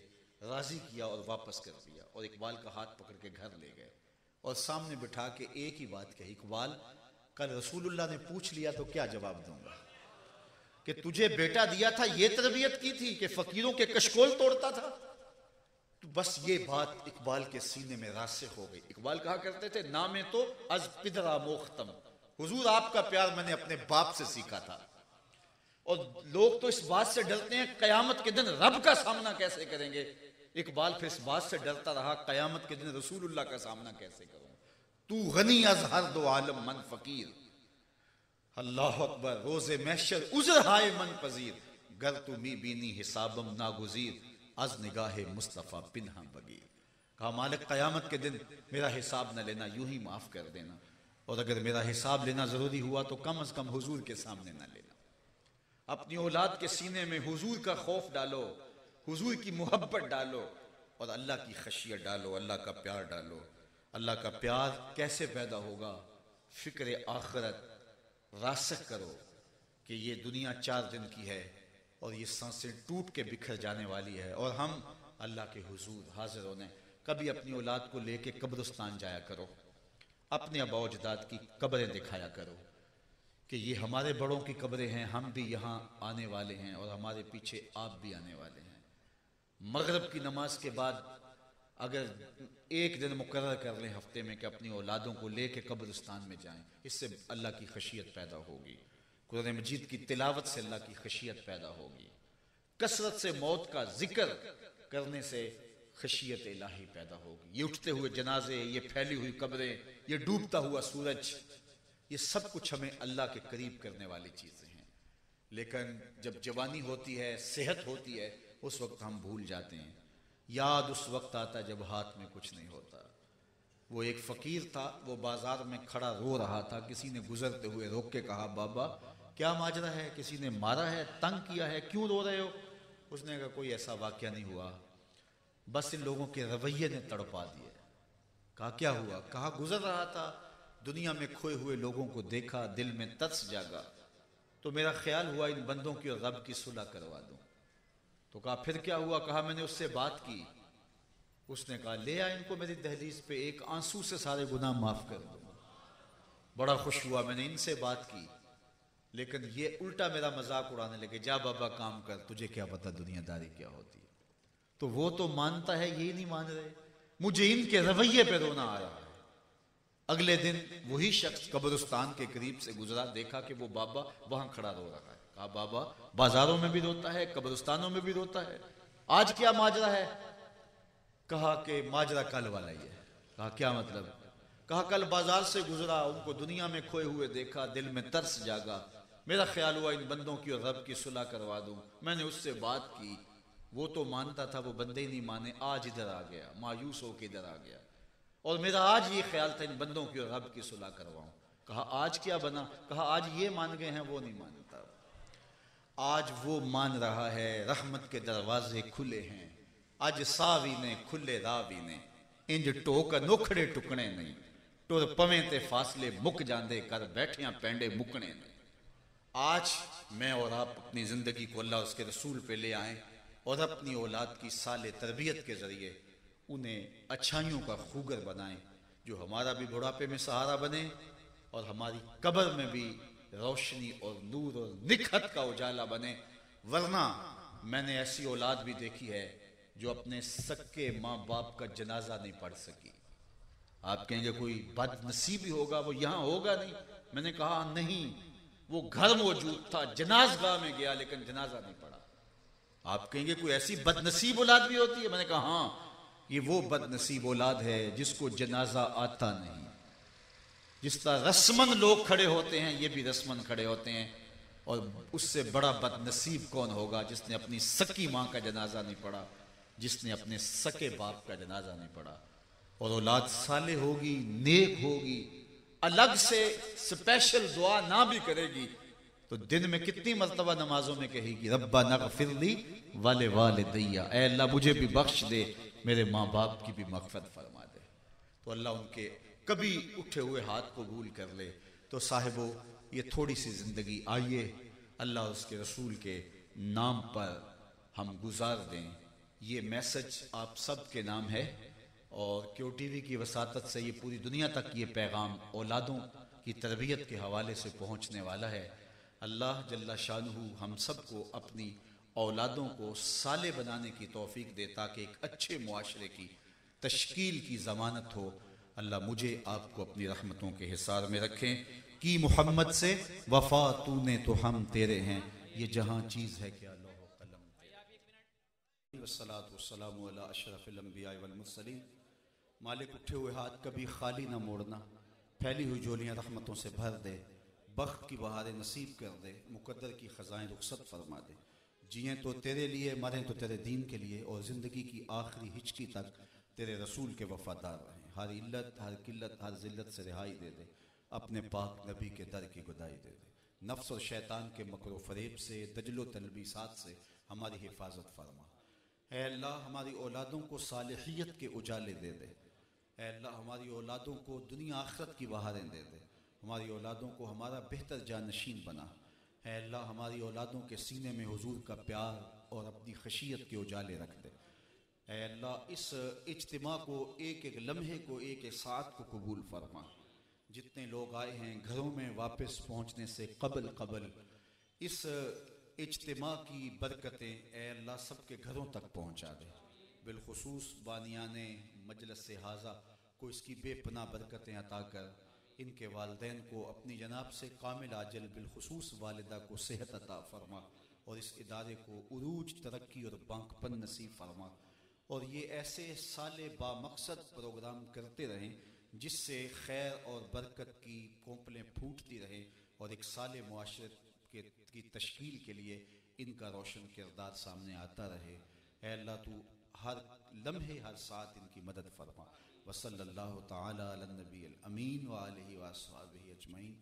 राज़ी किया और वापस कर दिया, और इकबाल का हाथ पकड़ के घर ले गए और सामने बिठा के एक ही बात कही, इकबाल कल रसूलुल्लाह ने पूछ लिया तो क्या जवाब दूंगा कि तुझे बेटा दिया था, ये तरबियत की थी कि फकीरों के कशकोल तोड़ता था। तो बस ये बात इकबाल के सीने में रासिख हो गई। इकबाल कहा करते थे, नामे तो अज पिदरा मोख्तम, हुजूर आपका प्यार मैंने अपने बाप से सीखा था। और लोग तो इस बात से डरते हैं कयामत के दिन रब का सामना कैसे करेंगे। इकबाल फिर इस बात से डरता रहा, कयामत के दिन रसूलुल्लाह का सामना कैसे करूं। तू गनी अज हर दो आलम मन फकीर, अल्लाह अकबर, रोजे महशर उज़र हाय मन पजीर, गर तू मी बीनी हिसाबम नागुजीर, अज निगाहे मुस्तफ़ा पिन्हा बगीर। कहा मालिक कयामत के दिन मेरा हिसाब न लेना, यूं ही माफ कर देना, और अगर मेरा हिसाब लेना जरूरी हुआ तो कम से कम हुजूर के सामने न लेना। अपनी औलाद के सीने में हुजूर का खौफ डालो, हुजूर की मोहब्बत डालो, और अल्लाह की खशियत डालो, अल्लाह का प्यार डालो। अल्लाह का प्यार कैसे पैदा होगा? फिक्र आखिरत रासिख करो कि ये दुनिया 4 दिन की है और ये सांसें टूट के बिखर जाने वाली है, और हम अल्लाह के हुजूर हाजिर होने। कभी अपनी औलाद को लेके कब्रिस्तान जाया करो, अपने आबा अजदाद की कब्रें दिखाया करो कि ये हमारे बड़ों की कब्रें हैं, हम भी यहाँ आने वाले हैं और हमारे पीछे आप भी आने वाले हैं। मगरिब की नमाज के बाद अगर एक दिन मुकर्रर कर लें हफ्ते में कि अपनी औलादों को लेके कब्रिस्तान में जाएं, इससे अल्लाह की खशियत पैदा होगी। कुरान मजीद की तिलावत से अल्लाह की खशियत पैदा होगी। कसरत से मौत का जिक्र करने से खशियत इलाही पैदा होगी। ये उठते हुए जनाजे, ये फैली हुई कब्रें, ये डूबता हुआ सूरज, ये सब कुछ हमें अल्लाह के करीब करने वाली चीज़ें हैं। लेकिन जब जवानी होती है, सेहत होती है, उस वक्त हम भूल जाते हैं। याद उस वक्त आता जब हाथ में कुछ नहीं होता। वो एक फकीर था, वो बाजार में खड़ा रो रहा था। किसी ने गुजरते हुए रोक के कहा, बाबा क्या माजरा है, किसी ने मारा है, तंग किया है, क्यों रो रहे हो? उसने कहा कोई ऐसा वाकया नहीं हुआ, बस इन लोगों के रवैये ने तड़पा दिए। कहा क्या हुआ? कहा गुजर रहा था, दुनिया में खोए हुए लोगों को देखा, दिल में तरस जागा, तो मेरा ख्याल हुआ इन बंदों की और रब की सुलह करवा दूं। तो कहा फिर क्या हुआ? कहा मैंने उससे बात की, उसने कहा ले आ इनको मेरी दहलीज पे, एक आंसू से सारे गुनाह माफ कर दूंगा। बड़ा खुश हुआ, मैंने इनसे बात की, लेकिन ये उल्टा मेरा मजाक उड़ाने लगे, जा बाबा काम कर, तुझे क्या पता दुनियादारी क्या होती है। तो वो तो मानता है, यही नहीं मान रहे। मुझे इनके रवैये पे रोना आ रहा है। अगले दिन वही शख्स कब्रिस्तान के करीब से गुजरा, देखा कि वो बाबा वहां खड़ा रो रहा है। कहा बाबा बाजारों में भी रोता है, कब्रिस्तानों में भी रोता है, आज क्या माजरा है? कहा कि माजरा कल वाला ही है। कहा क्या मतलब? कहा कल बाजार से गुजरा, उनको दुनिया में खोए हुए देखा, दिल में तरस जागा, मेरा ख्याल हुआ इन बंदों की और रब की सुलह करवा दूं। मैंने उससे बात की, वो तो मानता था, वो बंदे ही नहीं माने, आज इधर आ गया, मायूस होकर इधर आ गया, और मेरा आज ये ख्याल था इन बंदों की और रब की सुलह करवाऊं। कहा आज क्या बना? कहा आज ये मान गए हैं, वो नहीं मानता। आज वो मान रहा है रहमत के दरवाजे खुले हैं, आज सावी ने खुले रावी ने, इंज टोक नोखड़े टुकने नहीं, टुर पवे ते फासले मुक जांदे, कर बैठिया पेंडे मुकने नहीं। आज मैं और आप अपनी जिंदगी को अल्लाह उसके रसूल पे ले आए और अपनी औलाद की साले तरबियत के जरिए उन्हें अच्छाइयों का खूगर बनाएं, जो हमारा भी बुढ़ापे में सहारा बने और हमारी कब्र में भी रोशनी और नूर और निखत का उजाला बने। वरना मैंने ऐसी औलाद भी देखी है जो अपने सक्के माँ बाप का जनाजा नहीं पढ़ सकी। आप कहेंगे कोई बदनसीबी होगा, वो यहाँ होगा नहीं। मैंने कहा नहीं, वो घर मौजूद था, जनाजगाह में गया लेकिन जनाजा नहीं पढ़ा। आप कहेंगे कोई ऐसी बदनसीब औलाद भी होती है? मैंने कहा हाँ, ये वो बदनसीब औलाद है जिसको जनाजा आता नहीं। जिस तरह रस्मन लोग खड़े होते हैं, ये भी रस्मन खड़े होते हैं, और उससे बड़ा बदनसीब कौन होगा जिसने अपनी सकी माँ का जनाजा नहीं पढ़ा, जिसने अपने सके बाप का जनाजा नहीं पढ़ा। और औलाद साले होगी, नेक होगी, अलग से स्पेशल दुआ ना भी करेगी तो दिन में कितनी मर्तबा नमाजों में कहेगी, रब्बा नगफिरली वाले वालिदैया, ऐ अल्लाह मुझे भी बख्श दे, मेरे माँ बाप की भी मग़फ़िरत फरमा दे। तो अल्लाह उनके कभी उठे हुए हाथ कबूल कर ले। तो साहिबो, ये थोड़ी सी जिंदगी, आइए अल्लाह उसके रसूल के नाम पर हम गुजार दें। ये मैसेज आप सब के नाम है और क्यू टीवी की वसातत से ये पूरी दुनिया तक ये पैगाम औलादों की तरबियत के हवाले से पहुँचने वाला है। अल्लाह जल्ला शानहू हम सब को अपनी औलादों को साले बनाने की तौफीक दे ताकि एक अच्छे मुआशरे की तश्कील की ज़मानत हो। अल्लाह मुझे आपको अपनी रहमतों के हिसार में रखें कि मोहम्मद से वफा तूने तो हम तेरे हैं, ये जहां चीज़ है क्या लौह कलम तेरे। वस्सलातु वस्सलामु अला अशरफिल अंबिया वल मुरसलीन। मालिक उठे हुए हाथ कभी खाली ना मोड़ना, फैली हुई झोलियां रहमतों से भर दे, बख्त की बहारें नसीब कर दे, मुकद्दर की ख़ज़ाएं रुखसत फरमा दे। जिए तो तेरे लिए, मरें तो तेरे दीन के लिए, और ज़िंदगी की आखिरी हिचकी तक तेरे रसूल के वफादार रहें। हर इल्लत, हर किल्लत, हर जिल्लत से रिहाई दे दे, अपने पाक नबी के दर की गुदाई दे दे। नफ्स और शैतान के मकरो फरेब से, दजलो तलबीसात से हमारी हिफाजत फरमा। ऐ अल्लाह हमारी औलादों को सालिहियत के उजाले दे दे। ऐ अल्लाह हमारी औलादों को दुनिया आखिरत की बहारें दे दे। हमारी औलादों को हमारा बेहतर जानशीन बना। ऐ अल्लाह हमारी औलादों के सीने में हुजूर का प्यार और अपनी खशियत के उजाले रख दे। ऐ अल्लाह इस इज्तिमा को, एक एक लम्हे को, एक एक साथ को कबूल फरमा। जितने लोग आए हैं घरों में वापस पहुँचने से कबल इस इज्तिमा की बरकतें ऐ अल्लाह सबके घरों तक पहुँचा दे। बिलखुसूस बानियाने मजलिस हाजा को इसकी बेपनाह बरकतें अता कर, इनके वालिदैन को अपनी जनाब से कामिल आजल, बिलखुसूस वालिदा को सेहत अता फरमा, और इस इदारे को उरूज, तरक्की और बांकपन नसीब फरमा। और ये ऐसे साले बामकसद प्रोग्राम करते रहें जिससे खैर और बरकत की कोंपलें फूटती रहें, और एक साले मुआशरे की तश्कील के लिए इनका रोशन किरदार सामने आता रहे। ऐ अल्लाह तू हर लम्हे हर साथ इनकी मदद फरमा। वसल्लल्लाहु तआला अला नबी अल अमीन व आलिहि व अस्हाबिहि अजमईन।